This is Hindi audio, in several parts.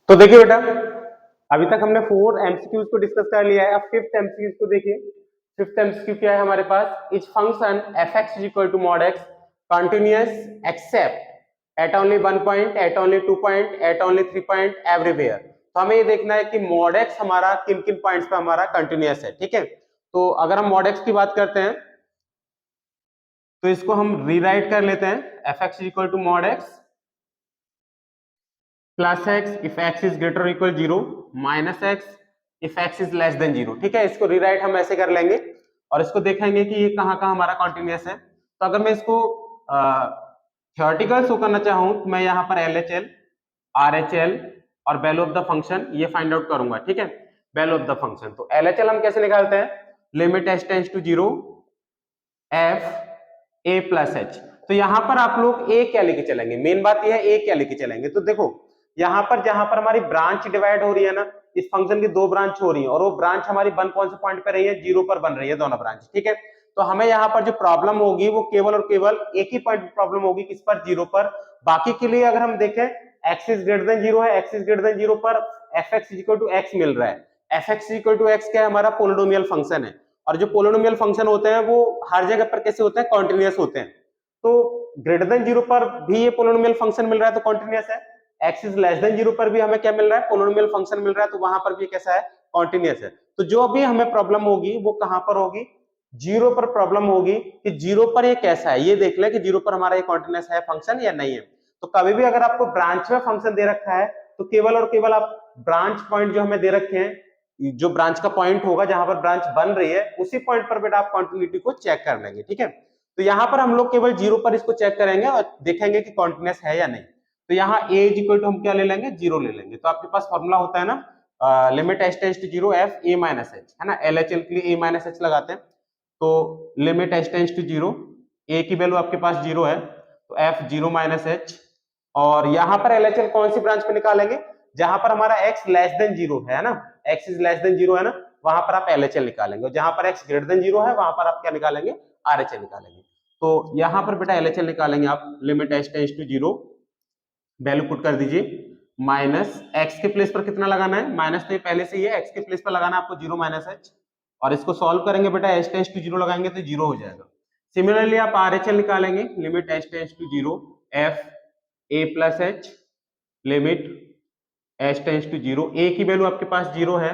तो देखिए बेटा, अभी तक हमने 4 एमसीक्यूज को डिस्कस कर लिया है। अब 5th एमसीक्यू को देखिए। 5th एमसीक्यू क्या है हमारे पास? Each function fx is equal to mod x continuous except at only 1 point, at only 2 point, at only 3 point everywhere। तो हमें ये देखना है कि mod x हमारा किन किन पॉइंट्स पे हमारा कंटिन्यूअस है। ठीक है, तो अगर हम mod x की बात करते हैं तो इसको हम रीराइट कर लेते हैं fx is equal to mod x plus x if x is greater equal 0 minus x if x is less than 0। ठीक है, इसको रीराइट हम ऐसे कर लेंगे और इसको देखेंगे कि ये कहाँ कहाँ हमारा कॉन्टिन्यूअस है। तो अगर मैं इसको थ्योरेटिकल शो करना चाहूँ तो मैं यहाँ पर LHL, RHL और वैल्यू ऑफ द फंक्शन ये फाइंड आउट करूंगा। ठीक है, वैल्यू ऑफ द फंक्शन तो LHL हम कैसे निकालते हैं? Limit h tends to 0 f a plus h। तो यहाँ पर आप लोग a क्या लेके चलेंगे? मेन बात यह है a क्या लेके चलेंगे। तो देखो यहाँ पर जहां पर हमारी ब्रांच डिवाइड हो रही है ना, इस फंक्शन की 2 ब्रांच हो रही है और वो ब्रांच हमारी बन कौन से पॉइंट पे रही है? 0 पर बन रही है दोनों ब्रांच। ठीक है, तो हमें यहाँ पर जो प्रॉब्लम होगी वो केवल और केवल एक ही पॉइंट प्रॉब्लम होगी, किस पर? 0 पर। बाकी के लिए अगर हम देखें x इज ग्रेटर देन 0 है, x इज ग्रेटर देन 0 पर fx is equal to x मिल रहा है। fx is equal to x क्या है? हमारा पोलिनोमियल फंक्शन है और जो पोलिनोमियल फंक्शन होते हैं वो हर जगह पर कैसे होते हैं? कॉन्टिन्यूअस होते हैं। तो ग्रेटर देन 0 पर भी ये पोलिनोमियल फंक्शन मिल रहा है तो कॉन्टिन्यूअस है। x इज लेस देन 0 पर भी हमें क्या मिल रहा है? पोलिनोमियल फंक्शन मिल रहा है, तो वहां पर भी कैसा है? कॉन्टिन्यूअस है। तो जो भी हमें प्रॉब्लम होगी वो कहां पर होगी? 0 पर प्रॉब्लम होगी कि 0 पर ये कैसा है, ये देख ले कि 0 पर हमारा ये कॉन्टिन्यूअस है फंक्शन या नहीं है। तो कभी भी अगर आपको ब्रांच में फंक्शन दे रखा है तो केवल और केवल आप ब्रांच पॉइंट जो हमें दे रखे हैं, जो ब्रांच का पॉइंट होगा जहां पर ब्रांच बन रही है, उसी पॉइंट पर बेटा आप कंटिन्यूटी को चेक कर लेंगे। ठीक है, तो यहाँ पर हम लोग केवल 0 पर इसको चेक करेंगे और देखेंगे कि कॉन्टिन्यूअस है या नहीं। तो यहाँ a इज इक्वल टू हम क्या ले लेंगे? 0 ले लेंगे। तो आपके पास फॉर्मूला होता है ना, limit h tends to 0 f a minus h, है ना। LHL के लिए a माइनस h लगाते हैं, तो limit h tends to 0, a की वैल्यू आपके पास 0 है तो f 0 माइनस h। और यहाँ पर LHL कौन सी ब्रांच पे निकालेंगे? जहां पर हमारा x लेस देन 0 है ना, x इज लेस देन 0 है ना, वहां पर आप LHL निकालेंगे। और जहां पर x ग्रेटर देन 0 है वहां पर आप क्या निकालेंगे? RHL निकालेंगे। तो यहाँ पर बेटा LHL निकालेंगे आप, limit h tends to 0, value put कर दीजिए, माइनस x के प्लेस पर कितना लगाना है? माइनस तो ये पहले से ही है, x के प्लेस पर लगाना है आपको 0 माइनस h। और इसको सॉल्व करेंगे बेटा, h टेंड्स टू 0 लगाएंगे तो 0 हो जाएगा। सिमिलरली आप RHL निकालेंगे, limit h tends to 0 f a plus h, limit h tends to 0, a की वैल्यू आपके पास 0 है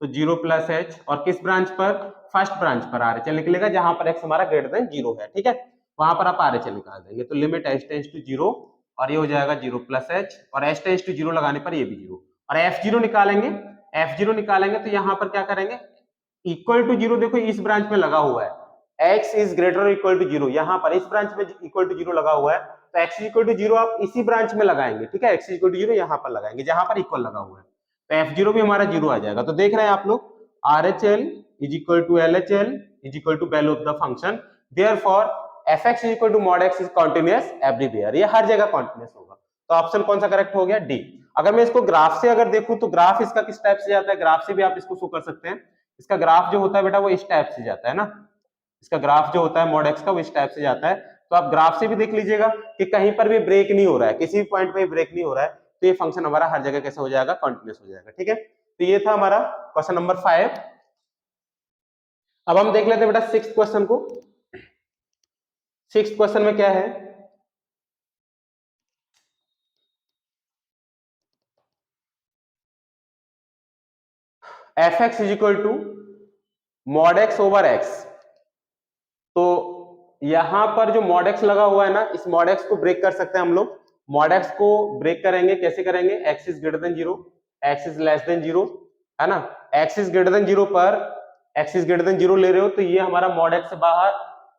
तो 0 प्लस h, और किस ब्रांच पर? फर्स्ट ब्रांच पर RHL निकलेगा जहां पर x हमारा ग्रेटर देन 0 है। ठीक है, वहां पर आप RHL निकाल देंगे, तो लिमिट h टेंड्स टू 0 और ये हो जाएगा 0 प्लस h, और h टेंड्स टू 0 लगाने पर ये भी 0। और f0 निकालेंगे, f0 निकालेंगे तो यहाँ पर क्या करेंगे? इक्वल टू 0 देखो इस ब्रांच में लगा हुआ है, x is greater equal to 0, यहाँ पर इस ब्रांच में इक्वल टू 0 लगा हुआ है, तो x इक्वल टू 0 आप इसी ब्रांच में लगाएंगे। ठीक है, x इक्वल टू 0 यहाँ पर लगाएंगे जहां पर इक्वल लगा हुआ है, तो f0 भी हमारा 0 आ जाएगा। तो देख रहे हैं आप लोग, RHL is equal to LHL is equal to value of the function, therefore fx is equal to mod x is continuous everywhere, ये हर जगह कंटीन्यूअस होगा। तो ऑप्शन कौन सा करेक्ट हो गया? डी। अगर मैं इसको ग्राफ से अगर देखूं तो ग्राफ इसका किस टाइप से जाता है? ग्राफ से भी आप इसको शो कर सकते हैं। इसका ग्राफ जो होता है बेटा वो इस टाइप से जाता है ना, इसका ग्राफ जो होता है mod x का वो इस टाइप से जाता है। तो आप ग्राफ से भी देख लीजिएगा कि कहीं पर भी ब्रेक नहीं हो रहा है, किसी भी पॉइंट पे ब्रेक नहीं हो रहा है, तो ये फंक्शन हमारा हर जगह कैसा हो जाएगा? कंटीन्यूअस हो जाएगा। ठीक है, तो ये था हमारा क्वेश्चन नंबर 5। अब हम देख लेते हैं बेटा 6th क्वेश्चन को। 6th क्वेश्चन में क्या है? fx is equal to mod x over x। तो यहां पर जो mod x लगा हुआ है ना, इस mod x को ब्रेक कर सकते हैं हम लोग। mod x को ब्रेक करेंगे, कैसे करेंगे? x is greater than 0, x is less than 0, है ना। x इज ग्रेटर देन 0 पर x इज ग्रेटर देन 0 ले रहे हो तो ये हमारा mod x से बाहर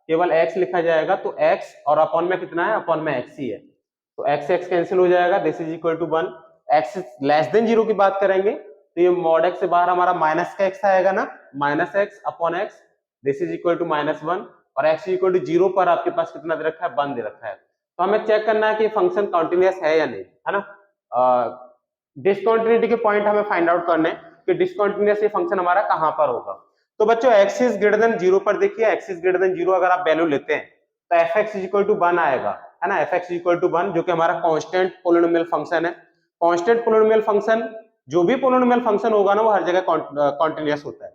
केवल x लिखा जाएगा, तो x और अपॉन में कितना है? अपॉन में x ही है, तो x से x कैंसिल हो जाएगा, this is equal to 1। x is less than 0 की बात करेंगे तो ये mod x से बाहर हमारा माइनस का x आएगा ना, minus x upon x, this is equal to -1, और x इक्वल टू 0 पर आपके पास कितना दे रखा है? 1 दे रखा है। तो हमें चेक करना है कि फंक्शन कंटीन्यूअस है या नहीं, है ना। डिसकंटिन्यूटी के पॉइंट हमें फाइंड आउट करने कि डिसकंटिन्यूअस ये फंक्शन हमारा कहां पर होगा। तो बच्चों x इज ग्रेटर देन 0 पर देखिए, x इज ग्रेटर देन 0 अगर आप वैल्यू लेते हैं तो fx इज इक्वल टू 1 आएगा, है ना। fx इज इक्वल टू 1 जो कि हमारा कांस्टेंट पोलिनोमियल फंक्शन है। कांस्टेंट पोलिनोमियल फंक्शन, जो भी पोलिनोमियल फंक्शन होगा ना वो हर जगह कॉन्टिन्यूअस होता है।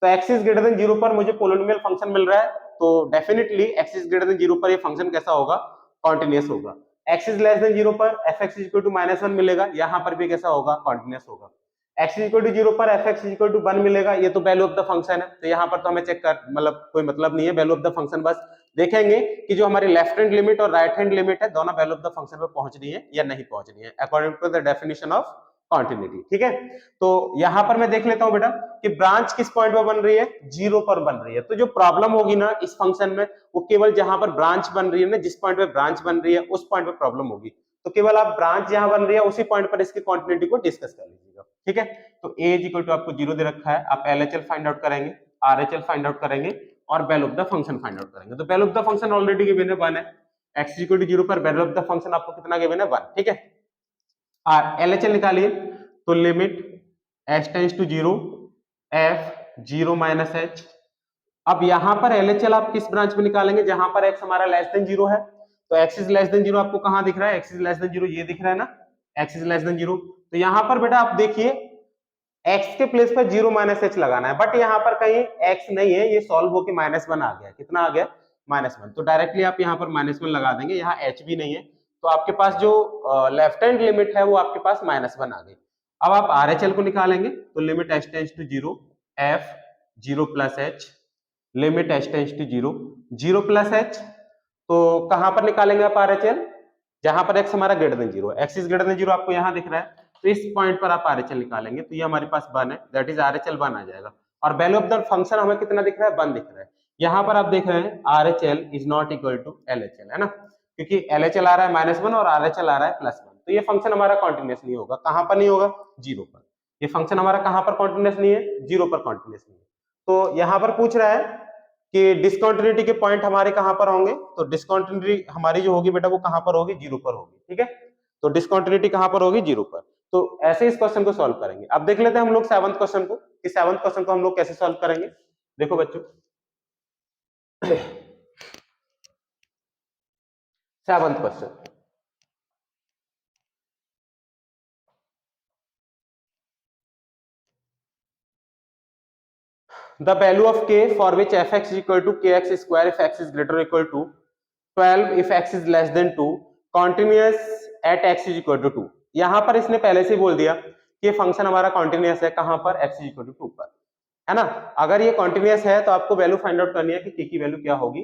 तो x इज ग्रेटर देन 0 पर मुझे पोलिनोमियल फंक्शन मिल रहा है, तो definitely x is greater than 0 पर ये फंक्शन कैसा होगा, कॉन्टिन्यूअस होगा। x इज लेस देन 0 पर fx इज इक्वल टू -1 मिलेगा, यहां पर भी कैसा होगा, कॉन्टिन्यूअस होगा। x इज इक्वल टू 0 पर fx इज इक्वल टू 1 मिलेगा, ये तो वैल्यू ऑफ द फंक्शन है, तो यहां पर तो हमें चेक कर मतलब कोई मतलब नहीं है, वैल्यू ऑफ द फंक्शन बस देखेंगे कि जो हमारी लेफ्ट हैंड लिमिट और राइट हैंड लिमिट है दोनों वैल्यू ऑफ द फंक्शन पे पहुंच रही है या नहीं पहुंच रही है according to the definition of continuity. ठीक है, तो यहां पर मैं देख लेता हूं बेटा कि ब्रांच किस पॉइंट पर बन रही है, 0 पर बन रही है। तो जो प्रॉब्लम होगी ना इस फंक्शन में वो केवल जहां पर ब्रांच बन रही है ना, जिस पॉइंट पे ब्रांच बन रही है उस पॉइंट पे प्रॉब्लम होगी। तो केवल आप ब्रांच जहां बन रही है उसी पॉइंट पर इसकी कॉन्टिन्यूटी को डिस्कस कर लीजिएगा। ठीक है, तो a इज इक्वल टू आपको 0 दे रखा है, आप LHL फाइंड आउट करेंगे, RHL फाइंड आउट करेंगे और value of the function find out करेंगे। तो value of the function already given है 1 है, x इक्वल टू 0 पर वैल्यू ऑफ द फंक्शन आपको कितना गिवन है, 1। ठीक है, LHL निकालिए, तो limit h tends to 0 f 0 minus h। अब यहां पर LHL आप किस ब्रांच में निकालेंगे, जहां पर x हमारा लेस देन 0 है, तो x इज लेस देन 0 आपको कहां दिख रहा है, x इज लेस देन 0 ये दिख रहा है ना, x इज लेस देन 0। तो यहां पर बेटा आप देखिए x के प्लेस पर 0 माइनस h लगाना है, बट यहां पर कहीं x नहीं है, ये सॉल्व होके -1 आ गया, कितना आ गया, -1। तो डायरेक्टली आप यहां पर -1 लगा देंगे, यहाँ h भी नहीं है, तो आपके पास जो लेफ्ट हैंड लिमिट है वो आपके पास -1 आ गई। अब आप RHL को निकालेंगे, तो limit h tends to 0 f 0 plus h, limit h tends to 0 0 plus h। तो कहां पर निकालेंगे आप RHL, जहां पर x हमारा ग्रेटर देन 0 है, x इज ग्रेटर देन 0 आपको यहां दिख रहा है, तो इस पॉइंट पर आप RHL निकालेंगे, तो ये हमारे पास 1 है, दैट इज RHL 1 आ जाएगा। और वैल्यू ऑफ द फंक्शन हमें कितना दिख रहा है, 1 दिख रहा है। यहां पर आप देख रहे हैं RHL is not equal to LHL, है ना, क्योंकि LHL आ रहा है -1 और RHL आ रहा है +1, तो ये फंक्शन हमारा कॉन्टिन्यूअस नहीं होगा। कहां पर नहीं होगा, 0 पर। ये फंक्शन हमारा कहां पर कॉन्टिन्यूअस नहीं है, 0 पर कॉन्टिन्यूअस नहीं है। तो यहां पर पूछ रहा है कि डिसकंटिन्यूटी के पॉइंट हमारे कहां पर होंगे, तो डिसकंटिन्यूटी हमारी जो होगी बेटा वो कहां पर होगी, 0 पर होगी। ठीक है, तो डिसकंटिन्यूटी कहां पर होगी, 0 पर। तो ऐसे इस क्वेश्चन को सॉल्व करेंगे। अब देख लेते हैं हम लोग 7th क्वेश्चन को, कि 7th क्वेश्चन को हम लोग कैसे सॉल्व करेंगे। देखो बच्चों 7th question, the value of k for which fx is equal to kx square if x is greater or equal to 12 if x is less than 2 continuous at x is equal to 2। यहां पर इसने पहले से बोल दिया कि फंक्शन हमारा कॉन्टिन्यूअस है, कहां पर, x is equal to 2 पर, है ना। अगर ये कॉन्टिन्यूअस है तो आपको वैल्यू फाइंड आउट करनी है कि k की वैल्यू क्या होगी,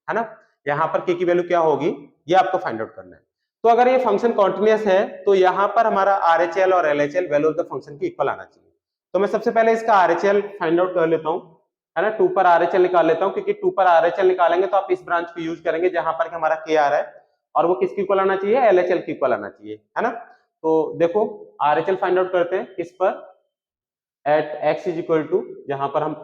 है ना, यहां पर k की वैल्यू क्या होगी ये आपको फाइंड आउट करना है। तो अगर ये फंक्शन कॉन्टिन्यूअस है तो यहां पर हमारा RHL और LHL value of the function की इक्वल आना चाहिए। तो मैं सबसे पहले इसका RHL फाइंड आउट कर लेता हूं, है ना, 2 पर RHL निकाल लेता हूं, क्योंकि 2 पर RHL निकालेंगे तो आप इस ब्रांच को यूज करेंगे जहां पर हमारा k आ रहा है, और वो किसकी इक्वल आना चाहिए, LHL की इक्वल आना चाहिए, है ना। तो देखो RHL फाइंड आउट करते हैं किस पर, at x is equal to, जहां पर हम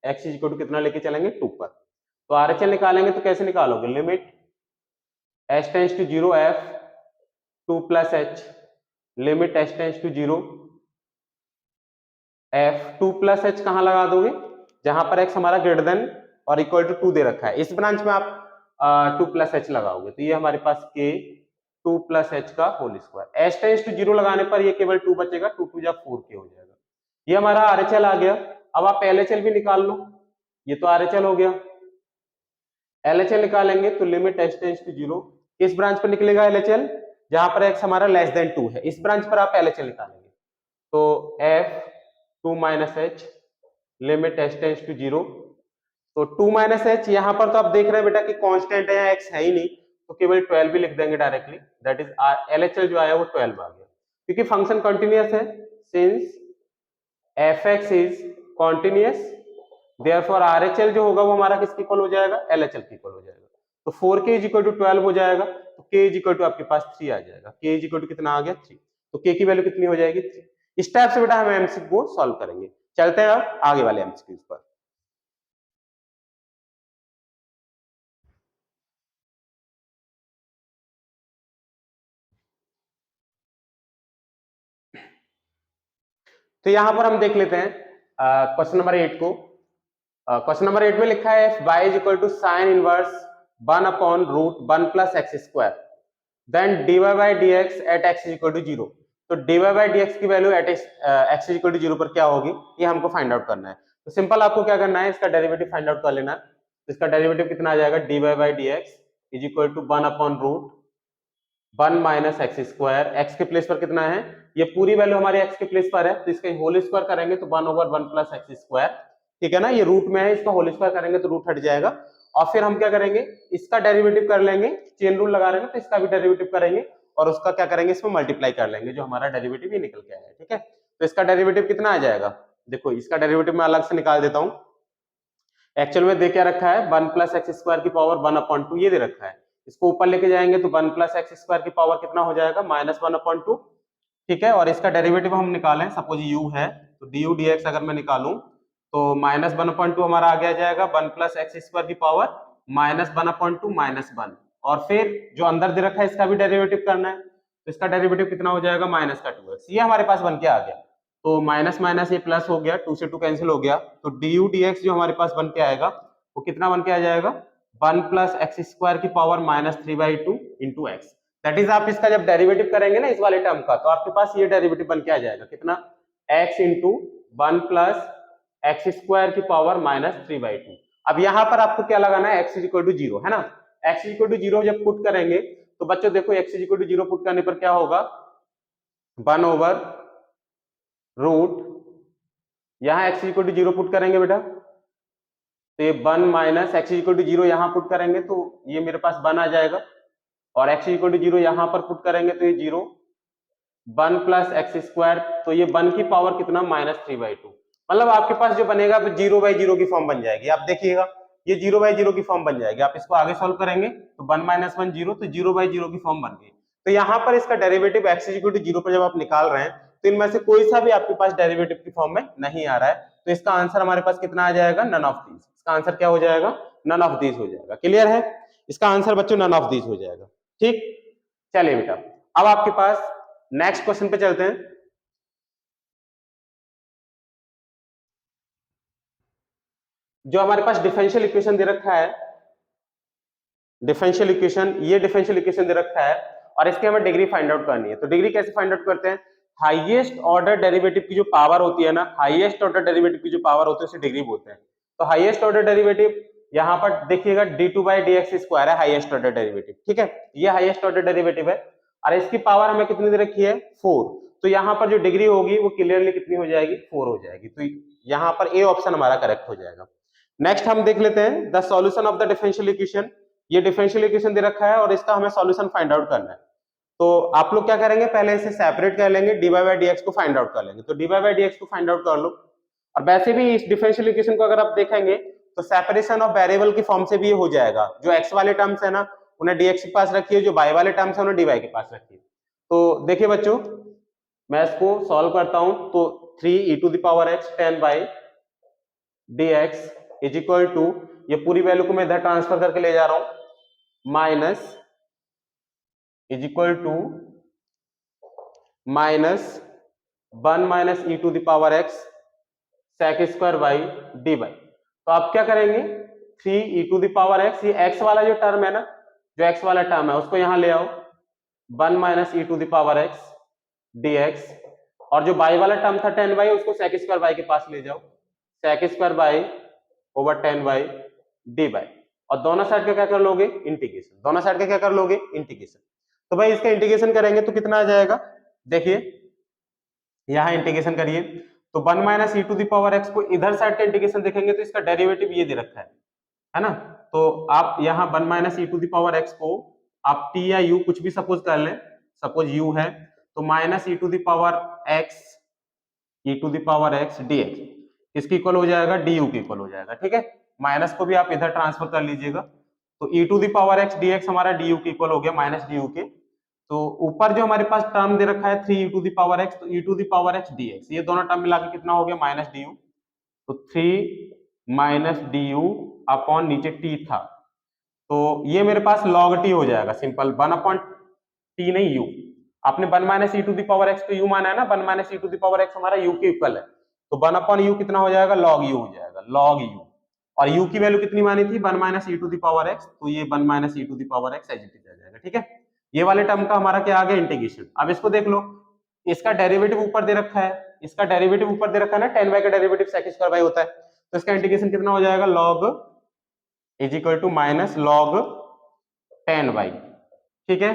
x इज इक्वल टू कितना लेके चलेंगे, 2 पर। तो RHL निकालेंगे तो कैसे निकालोगे, limit h tends to 0 f 2 plus h, limit h tends to 0 f 2 plus h कहां लगा दोगे, जहां पर x हमारा ग्रेटर देन और इक्वल टू 2 दे रखा है, इस ब्रांच में आप 2 प्लस h लगाओगे, तो ये हमारे पास k 2 प्लस h का whole square. h tends to 0 लगाने पर ये केवल 2 बचेगा, 2 2 जा 4k हो जाएगा। ये हमारा RHL आ गया। अब आप LHL भी निकाल लो, ये तो RHL हो गया। LHL निकालेंगे तो लिमिट h टेंड्स टू 0, किस ब्रांच पर निकलेगा LHL, जहां पर x हमारा लेस देन 2 है, इस ब्रांच पर आप LHL निकालेंगे, तो f 2 minus h, limit h tends to 0, तो 2 माइनस h, यहां पर तो आप देख रहे हैं बेटा कि कांस्टेंट है, x है ही नहीं, तो केवल 12 भी लिख देंगे डायरेक्टली, दैट इज LHL जो आया वो 12 आ गया, क्योंकि फंक्शन कंटीन्यूअस है, since fx is continuous, therefore RHL जो होगा वो हमारा किसके इक्वल हो जाएगा, LHL के इक्वल हो जाएगा। तो 4k इज इक्वल टू 12 हो जाएगा, तो k इज इक्वल टू आपके पास 3 आ जाएगा, k इज इक्वल टू कितना आ गया, 3। तो k की वैल्यू कितनी हो जाएगी, 3। इस टाइप से बेटा हम एमसीक्यू को सॉल्व करेंगे। चलते हैं अब आगे वाले एमसीक्यूज पर। तो यहां पर हम देख लेते हैं क्वेश्चन नंबर 8 को। क्वेश्चन नंबर 8 में लिखा है y is equal to sine inverse 1 upon root 1 plus x square, then dy by dx at x is equal to 0। तो dy बाई dx की वैल्यू एट x इक्वल टू 0 पर क्या होगी, ये हमको फाइंड आउट करना है। तो सिंपल आपको क्या करना है, इसका डेरिवेटिव फाइंड आउट कर लेना है। तो इसका डेरिवेटिव कितना आ जाएगा, dy by dx is equal to 1 upon root 1 minus x square, x के प्लेस पर कितना है, ये पूरी वैल्यू हमारी एक्स के प्लेस पर है, तो इसका होल स्क्वायर करेंगे तो 1 ओवर 1 प्लस एक्स स्क्वायर, ठीक है ना, ये रूट में है, इसका होल स्क्वायर करेंगे तो रूट हट जाएगा। और फिर हम क्या करेंगे, इसका डेरिवेटिव कर लेंगे, चेन रूल लगा रहे हैं तो इसका भी डेरिवेटिव करेंगे और उसका क्या करेंगे, इसमें मल्टीप्लाई कर लेंगे, जो हमारा डेरिवेटिव ये निकल के आया है, ठीक है। तो इसका डेरिवेटिव कितना आ जाएगा, देखो इसका डेरिवेटिव मैं अलग से निकाल देता हूं। एक्चुअल में दे क्या रखा है, 1 प्लस एक्स स्क्वायर की पावर 1 अपॉन 2 ये दे रखा है, इसको ऊपर लेके जाएंगे तो 1 प्लस एक्स स्क्वायर की पावर कितना हो जाएगा, माइनस 1 अपॉन 2, ठीक है। और इसका डेरिवेटिव हम निकालें, सपोज u है, तो du dx अगर मैं निकालूं तो माइनस 1 अपॉन 2 हमारा आगे आ जाएगा 1 प्लस एक्स स्क्वायर की पावर माइनस 1 अपॉन 2 माइनस 1, और फिर जो अंदर दे रखा है इसका भी डेरिवेटिव करना है, तो इसका डेरिवेटिव कितना हो जाएगा, माइनस का 2x, ये हमारे पास बन के आ गया। तो माइनस माइनस ये प्लस हो गया, 2 से 2 कैंसिल हो गया, तो du dx जो हमारे पास बन के आएगा वो कितना बन के आ जाएगा, 1 प्लस एक्स स्क्वायर की power minus 3/2 into x. That is आप इसका जब डेरिवेटिव करेंगे ना इस वाले टर्म का, तो आपके पास ये डेरिवेटिव बन के आ जाएगा कितना, x into 1 plus x square की पावर माइनस 3/2। अब यहां पर आपको क्या लगाना है, x इज इक्वल टू 0 है ना, x इज इक्वल टू 0 जब पुट करेंगे तो बच्चों देखो x is equal to 0 put करने पर क्या होगा, 1 ओवर रूट, यहां x इक्वल टू 0 पुट करेंगे बेटा तो ये 1 माइनस एक्स इक्वल टू 0 यहां पुट करेंगे तो ये मेरे पास 1 आ जाएगा, और x इक्वल टू 0 यहां पर पुट करेंगे तो ये 0, 1 प्लस एक्स स्क्वायर, तो ये 1 की पावर कितना, माइनस 3/2, मतलब आपके पास जो बनेगा वो 0/0 की फॉर्म बन जाएगी। आप देखिएगा ये 0/0 की फॉर्म बन जाएगी, आप इसको आगे सॉल्व करेंगे तो 1 माइनस 1 0, तो 0/0 की फॉर्म बन गई। तो यहाँ पर इसका डेरिवेटिव x इक्वल टू 0 पर जब आप निकाल रहे हैं तो इनमें से कोई सा भी आपके पास डेरिवेटिव की फॉर्म में नहीं आ रहा है, तो इसका आंसर हमारे पास कितना आ जाएगा, नन ऑफ दीज। इसका आंसर क्या हो जाएगा, नन ऑफ दीज हो जाएगा। क्लियर है, इसका आंसर बच्चों नन ऑफ दीज हो जाएगा। ठीक, चलिए बेटा अब आपके पास नेक्स्ट क्वेश्चन पे चलते हैं। जो हमारे पास डिफरेंशियल इक्वेशन दे रखा है, डिफरेंशियल इक्वेशन, ये डिफरेंशियल इक्वेशन दे रखा है और इसकी हमें डिग्री फाइंड आउट करनी है। तो डिग्री कैसे फाइंड आउट करते हैं, हाईएस्ट ऑर्डर डेरिवेटिव की जो पावर होती है ना, हाईएस्ट ऑर्डर डेरिवेटिव की जो पावर होती है उसे डिग्री बोलते हैं। तो हाईएस्ट ऑर्डर डेरिवेटिव यहाँ पर देखिएगा d2 बाई dx स्क्वायर है हाईएस्ट ऑर्डर डेरिवेटिव, ठीक है, ये हाईएस्ट ऑर्डर डेरिवेटिव है और इसकी पावर हमें कितनी दे रखी है, 4। तो यहाँ पर जो डिग्री होगी वो क्लियरली कितनी हो जाएगी, 4 हो जाएगी। तो यहाँ पर ए ऑप्शन हमारा करेक्ट हो जाएगा। नेक्स्ट हम देख लेते हैं the solution of the differential equation. ये डिफरेंशियल इक्वेशन दे रखा है और इसका हमें सॉल्यूशन फाइंड आउट करना है। तो आप लोग क्या करेंगे, पहले इसे सेपरेट कर लेंगे, dy बाई dx को फाइंड आउट कर लेंगे। तो dy बाई dx को फाइंड आउट कर लो। और वैसे भी इस डिफरेंशियल इक्वेशन को अगर आप देखेंगे तो सेपरेशन ऑफ वेरिएबल की फॉर्म से भी ये हो जाएगा। जो x वाले टर्म्स है ना उन्हें dx के पास रखिए, जो y वाले टर्म्स है उन्हें dy के पास रखिए। तो देखिए बच्चों मैं इसको सॉल्व करता हूं, तो 3e to the power x 10 by dx is equal to, ये पूरी वैल्यू को मैं इधर ट्रांसफर करके ले जा रहा हूं, minus is equal to minus 1 minus e to the power x sec square by d by. तो आप क्या करेंगे, 3 e to the power x, ये एक्स वाला जो टर्म है ना, जो एक्स वाला टर्म है उसको यहां ले आओ, 1 minus e to the power x dx, और जो बाई वाला टर्म था 10 बाई उसको सेक स्क्वायर बाई के पास ले जाओ, sec square by over 10 by d by, और दोनों साइड का क्या कर लोगे, इंटीग्रेशन, दोनों साइड का क्या कर लोगे, इंटीग्रेशन। तो भाई इसका इंटीग्रेशन करेंगे तो कितना आ जाएगा, देखिए यहां इंटीग्रेशन करिए तो 1 minus e to the power x को इधर साइड का इंटीग्रेशन देखेंगे तो इसका डेरिवेटिव ये दे रखा है ना। तो आप यहां 1 minus e to the power x को आप टी या यू कुछ भी सपोज कर लें, सपोज यू है तो minus e to the power x, e to the power x dx इसकी इक्वल हो जाएगा du के इक्वल हो जाएगा, ठीक है। माइनस को भी आप इधर ट्रांसफर कर लीजिएगा, तो e to the power x dx हमारा du के इक्वल हो गया, माइनस du के। तो ऊपर जो हमारे पास टर्म दे रखा है 3 e to the power x, तो e to the power x dx, ये दोनों टर्म मिला के कितना हो गया, माइनस du। तो 3 माइनस du अपॉन नीचे t था, तो ये मेरे पास log t हो जाएगा, सिंपल 1 अपॉन t नहीं u। आपने 1 minus e to the power x को u माना है ना, 1 minus e to the power x हमारा u के इक्वल है, तो 1 अपॉन u कितना हो जाएगा, log u हो जाएगा, log u। और u की वैल्यू कितनी मानी थी, 1 minus e to the power x, तो ये 1 minus e to the power x as it is आ जाएगा, ठीक है। ये वाले टर्म का हमारा क्या आ गया, इंटीग्रेशन। अब इसको देख लो, इसका डेरिवेटिव ऊपर दे रखा है, इसका डेरिवेटिव ऊपर दे रखा है ना, 10y का डेरिवेटिव sec स्क्वायर y होता है, तो इसका इंटीग्रेशन कितना हो जाएगा, log is equal to minus log 10y, ठीक है।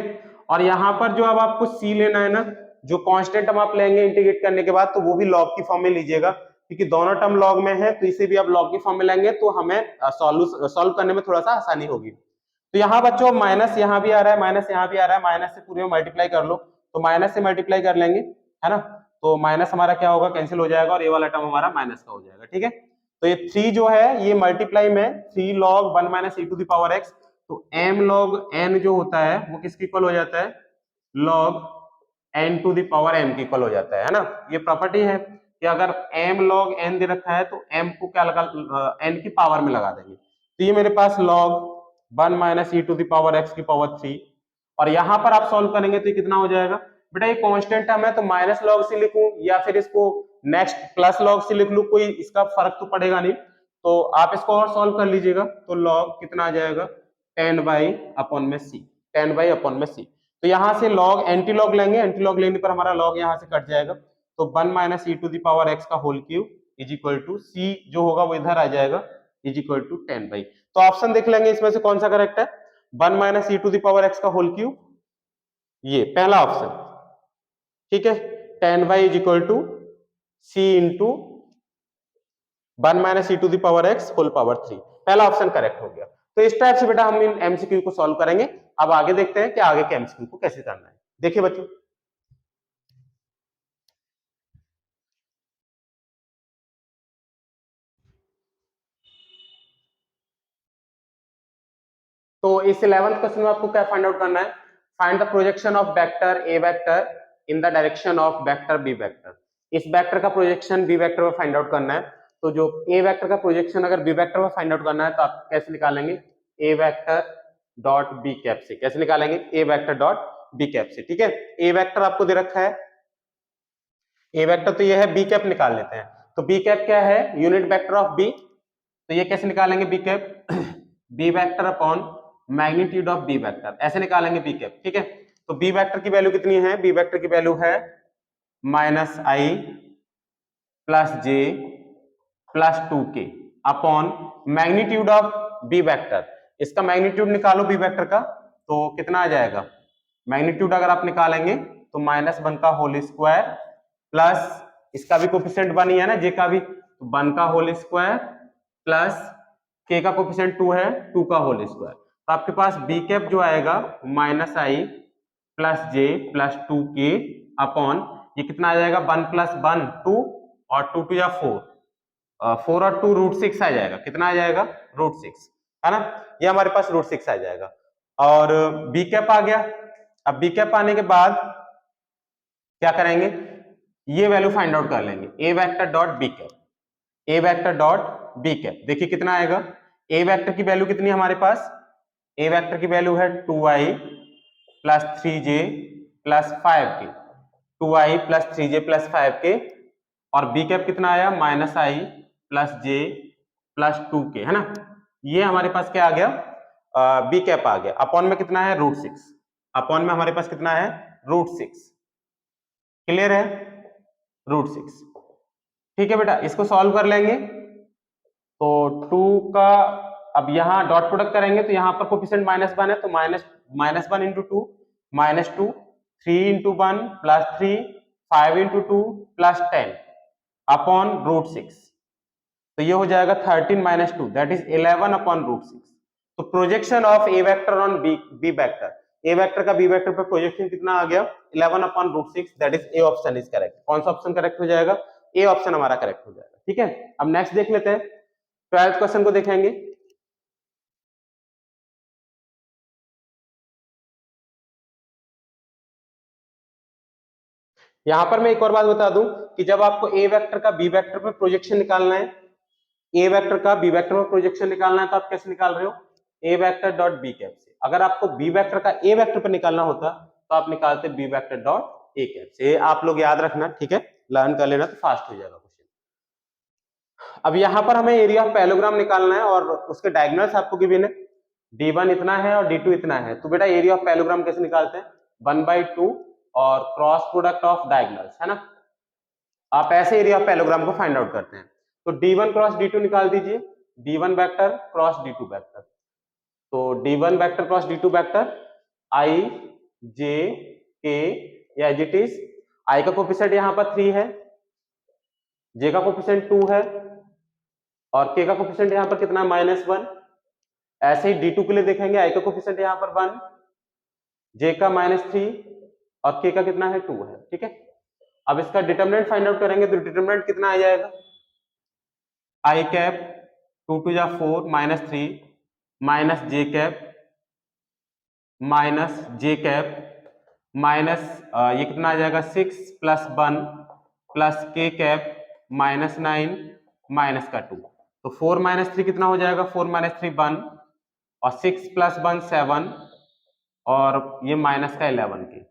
और यहाँ पर जो अब आपको c लेना है ना, जो कांस्टेंट हम आप लेंगे इंटीग्रेट करने के बाद, तो वो भी log की फॉर्म में लीजिएगा, क्योंकि दोनों टर्म log में है, तो इसे भी आप log की फॉर्म में लेंगे तो हमें सॉल्व करने में थोड़ा सा आसानी होगी। तो यहाँ बच्चों माइनस यहाँ भी आ रहा है, माइनस यहाँ भी आ रहा है, माइनस से पूरे में मल्टीप्लाई कर लो, तो माइनस से मल्टीप्लाई कर लेंगे, है ना, तो माइनस हमारा क्या होगा, कैंसिल हो जाएगा, और ये वाला टर्म हमारा माइनस का हो जाएगा, ठीक है। तो ये 3 जो है ये मल्टीप्लाई में 3 log 1 minus e to the power x, तो m log n जो होता है वो किसके इक्वल हो जाता है, log n to the power m के इक्वल हो जाता है ना। ये प्रॉपर्टी है कि अगर m log n दे रखा है तो m को क्या लगा, n की पावर में लगा देंगे, तो ये मेरे पास log 1 minus e to the power x की पावर 3, और यहां पर आप सॉल्व करेंगे तो ये कितना हो जाएगा, बेटा ये कांस्टेंट टर्म है तो माइनस log से लिखूं या फिर इसको नेक्स्ट प्लस log से लिख लूं, कोई इसका फर्क तो पड़ेगा नहीं, तो आप इसको और सॉल्व कर लीजिएगा, तो log कितना आ जाएगा, 10 बाई अपॉन में c, 10 बाई अपॉन में c, तो यहां से log एंटी लॉग लेंगे, एंटी लॉग लेने पर हमारा log यहां से कट जाएगा, तो 1 minus e to the power x का whole cube is equal to c जो होगा वो इधर आ जाएगा इज इक्वल टू 10 बाई, तो ऑप्शन देख लेंगे इसमें से कौन सा करेक्ट है, 1 minus e to the power x का होल क्यूब, ये पहला ऑप्शन, ठीक है, 10 by is equal to c into 1 minus e to the power x whole power 3, पहला ऑप्शन करेक्ट हो गया। तो इस टाइप से बेटा हम इन एमसीक्यू को सॉल्व करेंगे। अब आगे देखते हैं कि आगे के एमसीक्यू को कैसे करना है। देखिए बच्चों, तो इस 11th क्वेश्चन में आपको क्या फाइंड आउट करना है, find the projection of vector A vector in the direction of vector b vector. इस वेक्टर का प्रोजेक्शन बी वेक्टर में फाइंड आउट करना है, तो जो ए वेक्टर का प्रोजेक्शन अगर बी वेक्टर में फाइंड आउट करना है तो आप कैसे निकालेंगे, a vector dot b cap से, कैसे निकालेंगे, a vector dot b cap से, ठीक है। ए वेक्टर आपको दे रखा है, ए वेक्टर तो ये है, बी कैप निकाल लेते हैं, तो बी कैप क्या है, यूनिट वेक्टर ऑफ बी, तो ये कैसे निकालेंगे b cap, b vector upon magnitude of b vector, ऐसे निकालेंगे बी कैप, ठीक है। तो बी वेक्टर की वैल्यू कितनी है, बी वेक्टर की वैल्यू है minus i plus j plus 2k upon magnitude of b vector, इसका मैग्नीट्यूड निकालो बी वेक्टर का, तो कितना आ जाएगा, मैग्नीट्यूड अगर आप निकालेंगे तो -1 का होल स्क्वायर प्लस इसका भी कोफिशिएंट 1 ही है ना, जे का भी, तो 1 का होल स्क्वायर प्लस k का कोफिशिएंट 2 है, 2 का होल स्क्वायर, तो आपके पास बी कैप जो आएगा minus i plus j plus 2k upon ये कितना आ जाएगा, 1 प्लस 1 2 और 2 टू या 4, 4 और 2 √6 आ जाएगा, कितना आ जाएगा, √6, है ना, ये हमारे पास √6 आ जाएगा, और बी कैप आ गया। अब बी कैप आने के बाद क्या करेंगे, ये वैल्यू फाइंड आउट कर लेंगे, ए वेक्टर डॉट बी कैप, ए वेक्टर डॉट बी कैप, देखिए कितना आएगा, ए वेक्टर की वैल्यू कितनी है हमारे पास, ए वेक्टर की वैल्यू है 2i plus 3j plus 5k, 2i plus 3j plus 5k, और बी कैप कितना आया, minus i plus j plus 2k, है ना, ये हमारे पास क्या आ गया, बी कैप आ गया, अपॉन में कितना है, √6, अपॉन में हमारे पास कितना है, √6, क्लियर है, √6, ठीक है बेटा, इसको सॉल्व कर लेंगे, तो 2 का अब यहाँ डॉट प्रोडक्ट करेंगे तो यहाँ पर कोफिशिएंट -1 है, तो -1 into 2 -2, 3 into 1 plus 3, 5 into 2 plus 10 upon √6, तो ये हो जाएगा 13 माइनस 2 दैट इज 11 अपॉन √6। तो projection of A vector on B vector, A vector का बी वेक्टर पर प्रोजेक्शन कितना आ गया, 11 upon √6, that is A option is correct. कौन सा ऑप्शन करेक्ट हो जाएगा, ए ऑप्शन हमारा करेक्ट हो जाएगा, ठीक है। अब नेक्स्ट देख लेते हैं, 12th क्वेश्चन को देखेंगे। यहां पर मैं एक और बात बता दूं कि जब आपको ए वेक्टर का बी वेक्टर पर प्रोजेक्शन निकालना है, ए वेक्टर का बी वेक्टर पर प्रोजेक्शन निकालना है, तो आप कैसे निकाल रहे हो, ए वेक्टर डॉट बी कैप से। अगर आपको बी वेक्टर का ए वेक्टर पर निकालना होता तो आप निकालते B vector dot A cap से, आप लोग याद रखना, ठीक है, लर्न कर लेना तो फास्ट हो जाएगा क्वेश्चन। अब यहाँ पर हमें एरिया ऑफ पैरेललोग्राम निकालना है और उसके डायगोनल्स आपको गिवन है, d1 इतना है और d2 इतना है, तो बेटा एरिया ऑफ पैरेललोग्राम कैसे निकालते हैं, 1/2 और क्रॉस प्रोडक्ट ऑफ डायगोनल्स, है ना। आप ऐसे एरिया ऑफ पैरेललोग्राम को फाइंड आउट करते हैं। तो d1 क्रॉस d2 निकाल दीजिए, d1 vector cross d2 vector. तो d1 vector cross d2 vector i j k या एज इट इज, i का कोफिशिएंट यहाँ पर 3 है, j का कोफिशिएंट 2 है और k का कोफिशिएंट यहाँ पर कितना है -1। ऐसे ही d2 के लिए देखेंगे, i का कोफिशिएंट यहाँ पर 1, j का -3 और k का कितना है 2 है, ठीक है। अब इसका डिटरमिनेंट फाइंड आउट करेंगे तो डिटरमिनेंट कितना आ जाएगा, i कैप 2 2 जा 4 -3 minus j cap minus j cap minus ये कितना आ जाएगा 6 plus 1 plus k cap -9 minus का 2। तो 4 - 3 कितना हो जाएगा, 4 - 3 1 और 6 प्लस 1 7 और ये माइनस का 11 की।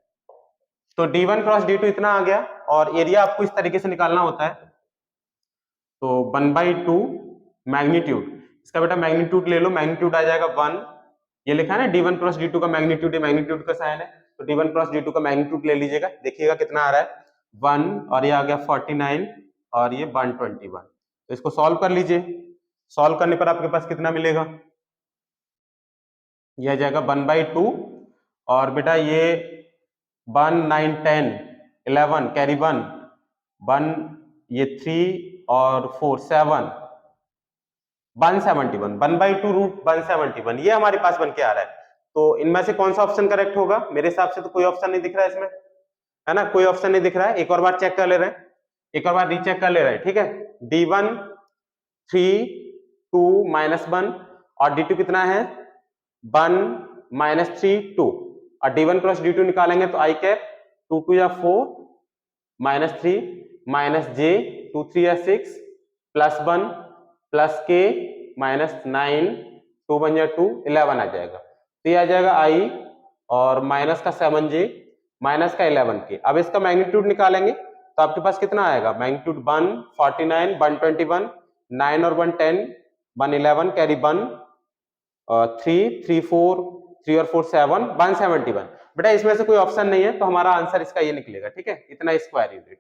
तो d1 क्रॉस d2 इतना आ गया और एरिया आपको इस तरीके से निकालना होता है। तो 1/2 मैग्नीट्यूड, इसका बेटा मैग्नीट्यूड ले लो, मैग्नीट्यूड आ जाएगा 1। ये लिखा है ना d1 क्रॉस d2 का मैग्नीट्यूड, ये मैग्नीट्यूड का साइन है। तो d1 क्रॉस d2 का मैग्नीट्यूड ले लीजिएगा, देखिएगा कितना आ रहा है 1 और ये आ गया 49 और ये 121। तो इसको सॉल्व कर लीजिए, सॉल्व करने पर आपके पास कितना मिलेगा, ये आ जाएगा 1/2 और बेटा ये 1 9 10 11 कैरी 1 ये 3 और 4 7 171 1/2 रूट 171 ये हमारे पास बन के आ रहा है। तो इनमें से कौन सा ऑप्शन करेक्ट होगा, मेरे हिसाब से तो कोई ऑप्शन नहीं दिख रहा है इसमें, है ना, कोई ऑप्शन नहीं दिख रहा है। एक और बार चेक कर ले रहे हैं, एक और बार रीचेक कर ले रहे हैं, ठीक है। d1 3 2 -1 और d2 कितना है 1 -3 2 और d1 क्रॉस d2 निकालेंगे तो i कैप 2 2 या 4 -3 -j 2 3 या 6 प्लस 1 प्लस k -9 2 1 या 2 11 आ जाएगा। तो ये आ जाएगा i और माइनस का 7j माइनस का 11k। अब इसका मैग्नीट्यूड निकालेंगे तो आपके पास कितना आएगा, मैग्नीट्यूड 1 49 121 9 और 1 10 1 11 कैरी 1 3 3 4 3 और 4 7 171। बेटा इसमें से कोई ऑप्शन नहीं है तो हमारा आंसर इसका ये निकलेगा, ठीक है, इतना स्क्वायर यूनिट,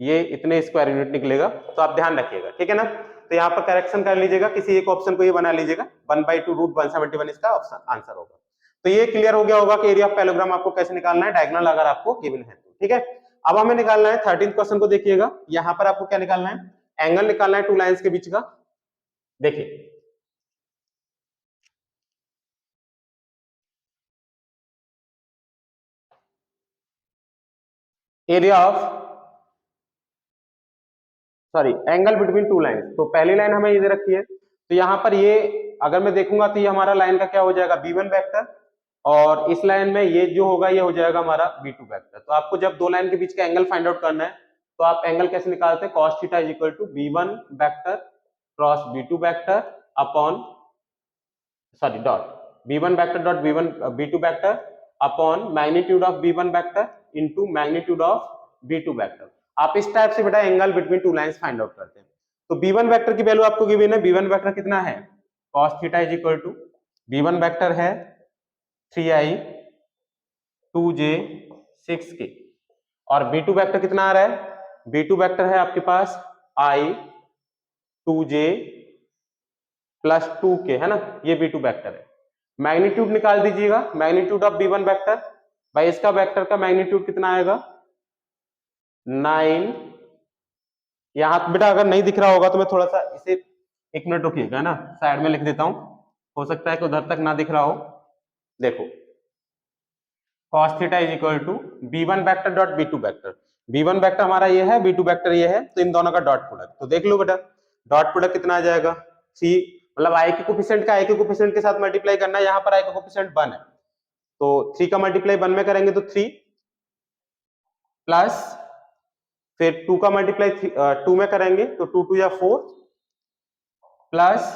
ये इतने स्क्वायर यूनिट निकलेगा। तो आप ध्यान रखिएगा, ठीक है ना। तो यहाँ पर करेक्शन कर लीजिएगा, किसी एक ऑप्शन को ये बना लीजिएगा, 1/2 रूट 171 इसका ऑप्शन आंसर होगा। तो ये क्लियर हो गया होगा कि एरिया ऑफ पैरेललोग्राम आपको कैसे निकालना है, डायगोनल अगर आपको गिवन है तो, ठीक है। अब हमें निकालना है 13th क्वेश्चन को, देखिएगा यहाँ पर आपको क्या निकालना है, एंगल निकालना है टू लाइंस के बीच का। देखिए area of sorry angle between two lines. तो पहली लाइन हमें ये दे रखी है, तो यहाँ पर ये अगर मैं देखूंगा तो ये हमारा लाइन का क्या हो जाएगा b1 वेक्टर और इस लाइन में ये जो होगा ये हो जाएगा हमारा b2 वेक्टर। तो आपको जब दो लाइन के बीच का एंगल फाइंड आउट करना है तो आप एंगल कैसे निकालते हैं, cos theta is equal to b1 vector cross b2 vector upon sorry dot b1 vector dot b2 vector upon magnitude of b1 vector into magnitude of b2 vector. आप इस टाइप से बेटा angle between two lines find out करते हैं। तो b1 वेक्टर की वैल्यू आपको गिवन है, b1 वेक्टर कितना है cos theta is equal to b1 vector है 3i 2j 6k और b2 वेक्टर कितना आ रहा है, b2 वेक्टर है आपके पास i 2j प्लस 2k, है ना, ये b2 वेक्टर है। मैग्नीट्यूड निकाल दीजिएगा, मैग्नीट्यूड ऑफ b1 वेक्टर भाई इसका वेक्टर का मैग्नीट्यूड कितना आएगा 9। यहाँ बेटा अगर नहीं दिख रहा होगा तो मैं थोड़ा सा इसे 1 मिनट रुकिएगा ना, साइड में लिख देता हूं, हो सकता है कि उधर तक ना दिख रहा हो। देखो cos theta is equal to b1 vector dot b2 vector, b1 vector हमारा ये है, b2 वेक्टर ये है, तो इन दोनों का डॉट प्रोडक्ट। तो देख लो बेटा डॉट प्रोडक्ट कितना आ जाएगा 3, मतलब i के कोफिशिएंट का i के कोफिशिएंट के साथ मल्टीप्लाई करना है, यहाँ पर i का कोफिशिएंट 1 है तो 3 का मल्टीप्लाई 1 में करेंगे तो 3 प्लस फिर 2 का मल्टीप्लाई 2 में करेंगे तो 2 2 या 4 प्लस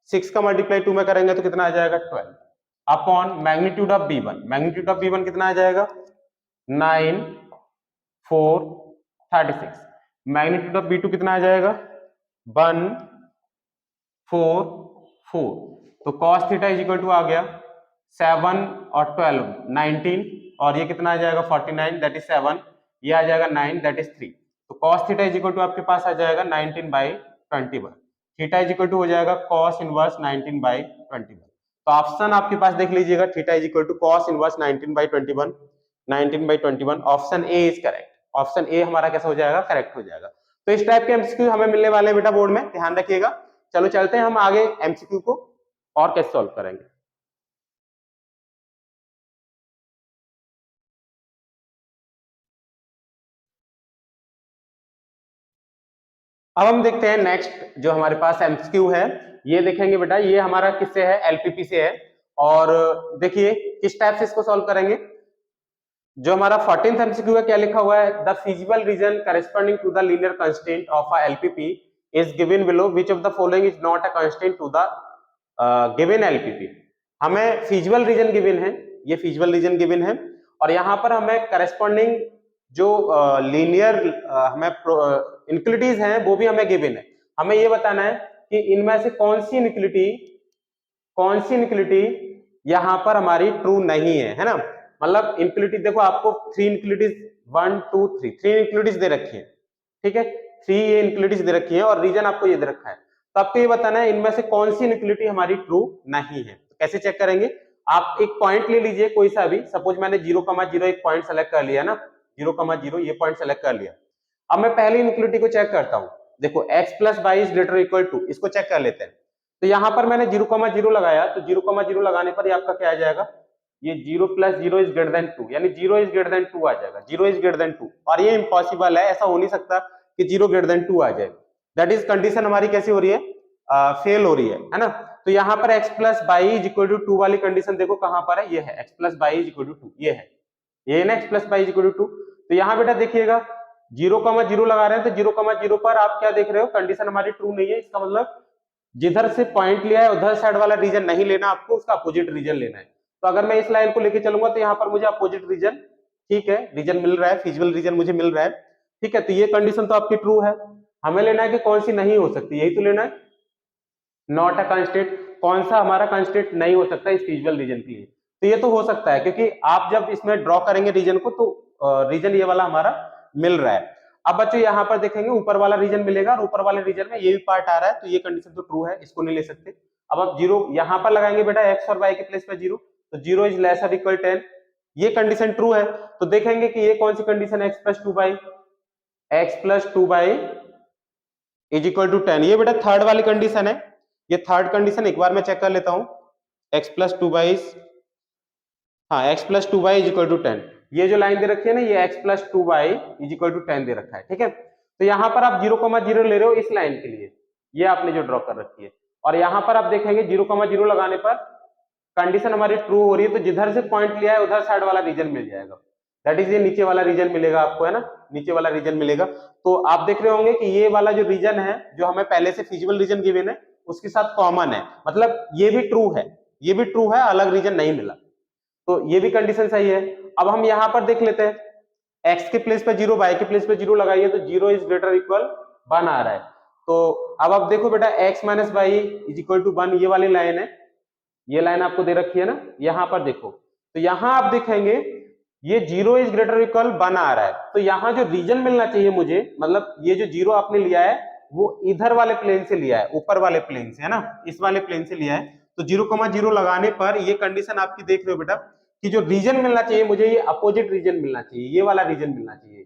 6 का मल्टीप्लाई 2 में करेंगे तो कितना आ जाएगा 12 upon magnitude of b1, magnitude of b1 कितना आ जाएगा 9 4 36, मैग्नीट्यूड ऑफ b2 कितना आ जाएगा 1 4 4। तो cos theta is equal to आ गया 7 और 12 19, और ये कितना आ जाएगा 49, दैट इज 7, ये आ जाएगा 9, दैट इज 3। तो cos theta is equal to आपके पास आ जाएगा 19/21। थीटा इज इक्वल टू हो जाएगा cos इनवर्स 19/21। तो ऑप्शन आपके पास देख लीजिएगा, theta is equal to cos inverse 19/21, 19/21। Option A is correct. Option A हमारा कैसा हो जाएगा, करेक्ट हो जाएगा। तो इस टाइप के एमसीक्यू हमें मिलने वाले हैं बेटा बोर्ड में, ध्यान रखिएगा। चलो चलते हैं हम आगे एमसीक्यू को और कैसे सॉल्व करेंगे। अब हम देखते हैं नेक्स्ट जो हमारे पास एमसीक्यू है, ये देखेंगे बेटा, ये हमारा किससे है, एलपीपी से है। और देखिए किस टाइप से इसको सॉल्व करेंगे। जो हमारा 14th एमसीक्यू है, क्या लिखा हुआ है, the feasible region corresponding to the linear constraint of a LPP is given below, which of the following is not a constraint to the given LPP. हमें फिजिबल रीजन गिवन है, ये फिजिबल रीजन गिवन है, और यहाँ पर हमें करेस्पॉन्डिंग जो लीनियर हमें इनक्लिटीज हैं वो भी हमें गिवन है। हमें ये बताना है कि इनमें से कौन सी इनक्लिटी यहाँ पर हमारी ट्रू नहीं है ना। मतलब इनक्लिटी देखो, आपको 3 इनक्लिटीज 1 2 3 इनक्लिटीज दे रखी है, ठीक है, 3 ये इनक्लिटीज दे रखी है और रीजन आपको ये दे रखा है। तो आपको ये बताना है इनमें से कौन सी इनक्लिटी हमारी ट्रू नहीं है। तो कैसे चेक करेंगे, आप एक पॉइंट ले लीजिए कोई सा भी, सपोज मैंने 0,0 एक पॉइंट सेलेक्ट कर लिया ना, 0,0 ये पॉइंट सेलेक्ट कर लिया। अब मैं पहली इनक्लिटी को चेक करता हूं, देखो x + y is greater equal to, इसको चेक कर लेते हैं। तो यहां पर मैंने 0,0 लगाया, तो 0,0 लगाने पर ये आपका क्या आ जाएगा, ये 0 + 0 इज ग्रेटर देन 2, यानी 0 इज ग्रेटर देन 2 आ जाएगा, 0 इज ग्रेटर देन 2। और ये इम्पॉसिबल है, ऐसा हो नहीं सकता कि 0 ग्रेटर देन 2 आ जाए। दैट इज कंडीशन हमारी कैसी हो रही है, फेल हो रही है ना। तो यहाँ पर x + y is equal to 2 वाली कंडीशन देखो कहां पर है, ये है x + y is equal to 2, ये है, ये ना x + y is equal to 2। तो यहाँ बेटा देखिएगा 0,0 लगा रहे हैं, तो 0,0 पर आप क्या देख रहे हो, कंडीशन हमारी ट्रू नहीं है। इसका मतलब जिधर से पॉइंट लिया है उधर साइड वाला रीजन नहीं लेना, आपको उसका अपोजिट रीजन लेना है। तो अगर मैं इस लाइन को लेके चलूंगा तो यहाँ पर मुझे अपोजिट रीजन, ठीक है, रीजन मिल रहा है, फिजिबल रीजन मुझे मिल रहा है, ठीक है। तो ये कंडीशन तो आपकी ट्रू है। हमें लेना है कि कौन सी नहीं हो सकती, यही तो लेना है, नॉट अ कंस्ट्रेंट। कौन सा हमारा कंस्ट्रेंट नहीं हो सकता इस फिजिबल रीजन के लिए, तो ये तो हो सकता है, क्योंकि आप जब इसमें ड्रॉ करेंगे रीजन को तो रीजन ये वाला हमारा मिल रहा है। अब बच्चों यहाँ पर देखेंगे ऊपर वाला रीजन मिलेगा, और ऊपर वाले रीजन में ये भी पार्ट आ रहा है, तो ये कंडीशन तो ट्रू है, इसको नहीं ले सकते। अब आप 0 यहाँ पर लगाएंगे बेटा, x और y के प्लेस पे 0, तो 0 इज लेस और इक्वल 10, ये कंडीशन ट्रू है। तो देखेंगे कि ये कौन सी कंडीशन है, x + 2y is equal to 10, ये बेटा थर्ड वाली कंडीशन है। ये थर्ड कंडीशन एक बार मैं चेक कर लेता हूं, x + 2y, हाँ, x + 2y is equal to 10, ये जो लाइन दे रखी है ना, ये x + 2y is equal to 10 दे रखा है, ठीक है। तो यहाँ पर आप 0,0 ले रहे हो इस लाइन के लिए, ये आपने जो ड्रॉ कर रखी है, और यहाँ पर आप देखेंगे 0,0 लगाने पर कंडीशन हमारी ट्रू हो रही है, तो जिधर से पॉइंट लिया है उधर साइड वाला रीजन मिल जाएगा, दैट इज ये नीचे वाला रीजन मिलेगा आपको, है ना, नीचे वाला रीजन मिलेगा। तो आप देख रहे होंगे कि ये वाला जो रीजन है, जो हमें पहले से फिजिबल रीजन गिवन है उसके साथ कॉमन है, मतलब ये भी ट्रू है, ये भी ट्रू है, अलग रीजन नहीं मिला, तो ये भी कंडीशन सही है। अब हम यहाँ पर देख लेते हैं, x के प्लेस पे 0, y के प्लेस पे 0 लगाइए, तो 0 इज ग्रेटर इक्वल 1 आ रहा है। तो अब आप देखो बेटा, x - y is equal to 1, ये वाली लाइन है, ये लाइन आपको दे रखी है ना, यहाँ पर देखो, तो यहाँ आप देखेंगे ये 0 इज ग्रेटर इक्वल 1 आ रहा है। तो यहाँ जो रीजन मिलना चाहिए मुझे, मतलब ये जो 0 आपने लिया है वो इधर वाले प्लेन से लिया है, ऊपर वाले प्लेन से, है ना, इस वाले प्लेन से लिया है। तो 0,0 लगाने पर ये कंडीशन आपकी देख रहे हो बेटा कि जो रीजन मिलना चाहिए मुझे, ये अपोजिट रीजन मिलना चाहिए, ये वाला रीजन मिलना चाहिए,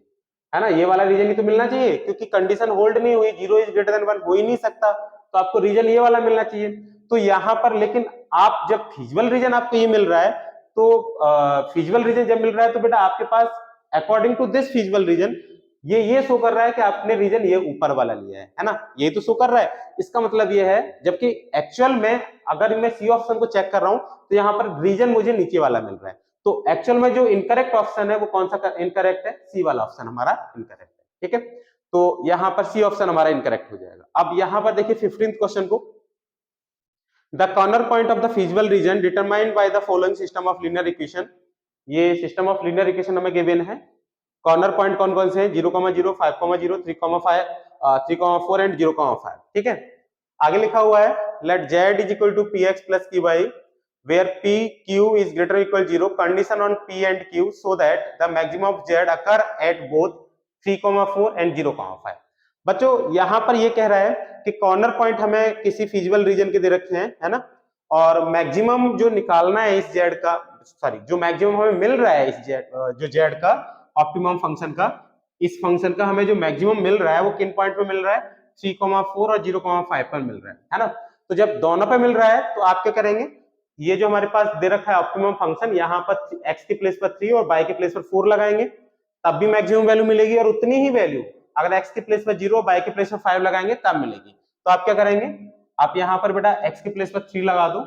है ना, ये वाला रीजन ही तो मिलना चाहिए, क्योंकि कंडीशन होल्ड नहीं हुई, 0 इज ग्रेटर देन 1 हो ही नहीं सकता, तो आपको रीजन ये वाला मिलना चाहिए। तो यहाँ पर लेकिन आप जब फिजिबल रीजन आपको ये मिल रहा है, तो फिजिबल रीजन जब मिल रहा है तो बेटा आपके पास according to this feasible region ये शो कर रहा है कि आपने रीजन ये ऊपर वाला लिया है ना, ये तो शो कर रहा है। इसका मतलब ये है, जबकि एक्चुअल में अगर मैं सी ऑप्शन को चेक कर रहा हूं तो यहाँ पर रीजन मुझे नीचे वाला मिल रहा है। तो एक्चुअल में जो इनकरेक्ट ऑप्शन है वो कौन सा इनकरेक्ट है, सी वाला ऑप्शन हमारा इनकरेक्ट है, ठीक है। तो यहाँ पर सी ऑप्शन हमारा इनकरेक्ट हो जाएगा। अब यहाँ पर देखिए 15th क्वेश्चन को, the corner point of the feasible reason determined by the following system of linear equation, ये सिस्टम ऑफ लीनियर इक्वेशन हमें गिवन है। कॉर्नर पॉइंट कौन कौन से हैं, 0,0, 5,0, 3,5, 3,4 एंड 0,5, ठीक है। आगे लिखा हुआ है let z is equal to px plus qy where p q is greater or equal 0, condition on p and q so that the maximum of z occur at both 3,4 and 0,5। बच्चों यहां पर ये कह रहा है कि कॉर्नर पॉइंट हमें किसी फिजिबल रीजन के दे रखे हैं, है ना, और मैक्सिमम जो निकालना है इस जेड का, सॉरी जो मैक्सिमम हमें मिल रहा है इस जेड, जो जेड का ऑप्टिमम फंक्शन का, इस फंक्शन का हमें जो मैक्सिमम मिल रहा है वो किन पॉइंट पे मिल रहा है, 3,4 और 0,5 पर मिल रहा है ना। तो जब दोनों पे मिल रहा है तो आप क्या करेंगे, ये जो हमारे पास दे रखा है ऑप्टिमम फंक्शन, यहाँ पर x के प्लेस पर 3 और y के प्लेस पर 4 लगाएंगे, तब भी मैक्सिमम वैल्यू मिलेगी, और उतनी ही वैल्यू अगर x के प्लेस पर 0 और y के प्लेस पर 5 लगाएंगे तब मिलेगी। तो आप क्या करेंगे, आप यहाँ पर बेटा x के प्लेस पर 3 लगा दो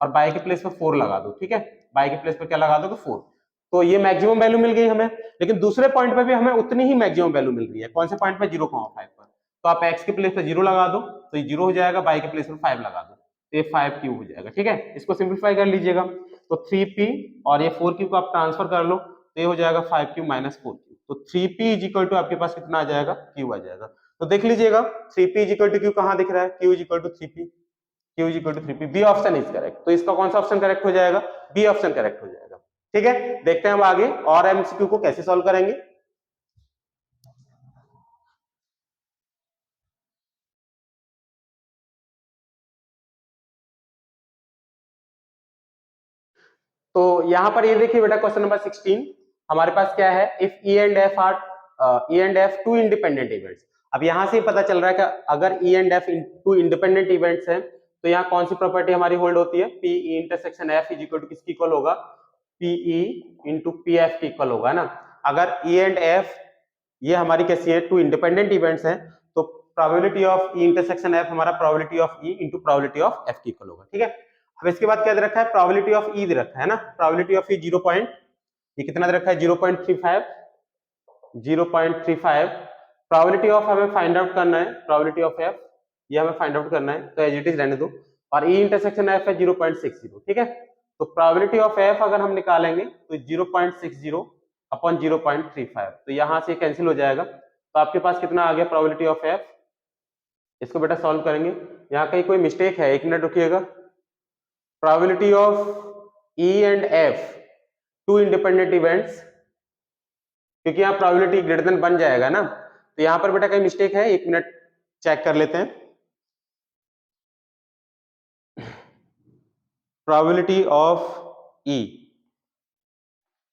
और y के प्लेस पर 4 लगा दो, ठीक है, y के प्लेस पर क्या लगा दोगे 4, तो ये मैक्सिमम वैल्यू मिल गई हमें। लेकिन दूसरे पॉइंट पे भी हमें उतनी ही मैक्सिमम वैल्यू मिल रही है, कौन से पॉइंट पे, 0,5 पर, तो आप x के प्लेस पर 0 लगा दो तो ये 0 हो जाएगा, y के प्लेस पर 5 लगा दो तो ये 5 क्यूब हो जाएगा, ठीक है। इसको सिंप्लीफाई कर लीजिएगा तो 3p और ये 4 क्यूब को आप ट्रांसफर कर लो तो ये हो जाएगा 5 क्यूब माइनस 4 क्यूब, तो 3p इज इक्वल टू आपके पास कितना आ जाएगा, क्यूब आ जाएगा। तो देख लीजिएगा 3p is equal to Q कहां दिख रहा है, q is equal to 3p, q is equal to 3p, B option is correct. तो इसका कौन सा ऑप्शन करेक्ट हो जाएगा, बी ऑप्शन करेक्ट हो जाएगा, ठीक है। देखते हैं हम आगे और एमसीक्यू को कैसे सॉल्व करेंगे। तो यहां पर ये देखिए बेटा क्वेश्चन नंबर 16 हमारे पास क्या है, if E and F R E and F two independent events. अब यहां से पता चल रहा है कि अगर ई and F two independent events हैं तो यहाँ कौन सी प्रॉपर्टी हमारी होल्ड होती है, P E intersection F is equal to किसकी इक्वल होगा, पीई इंटू पी एफ की इक्वल होगा ना। अगर ई एंड एफ ये हमारी कैसी है, टू इंडिपेंडेंट इवेंट्स हैं, तो probability of E intersection F हमारा probability of E into probability of F की इक्वल होगा, ठीक है। अब इसके बाद क्या दे रखा है, प्रोबेबिलिटी ऑफ ई दे रखा है ना, प्रोबेबिलिटी ऑफ ई 0 पॉइंट, ये कितना दे रखा है 0.35, 0.35। प्रोबेबिलिटी ऑफ हमें फाइंड आउट करना है, प्रोबेबिलिटी ऑफ एफ ये हमें फाइंड आउट करना है, तो एज इट इज रहने दो, और ई इंटरसेक्शन एफ है 0.60, ठीक है। तो प्रोबेबिलिटी ऑफ एफ अगर हम निकालेंगे तो 0.60 अपॉन 0.35, तो यहां से कैंसिल हो जाएगा, तो आपके पास कितना आ गया प्रोबेबिलिटी ऑफ एफ। इसको बेटा सॉल्व करेंगे, यहाँ कहीं कोई मिस्टेक है, 1 मिनट रुकिएगा। Probability of E and F two independent events, क्योंकि यहाँ प्रोबेबिलिटी ग्रेटर देन बन जाएगा ना, तो यहाँ पर बेटा कहीं मिस्टेक है, 1 मिनट चेक कर लेते हैं। प्रोबेबिलिटी ऑफ ई,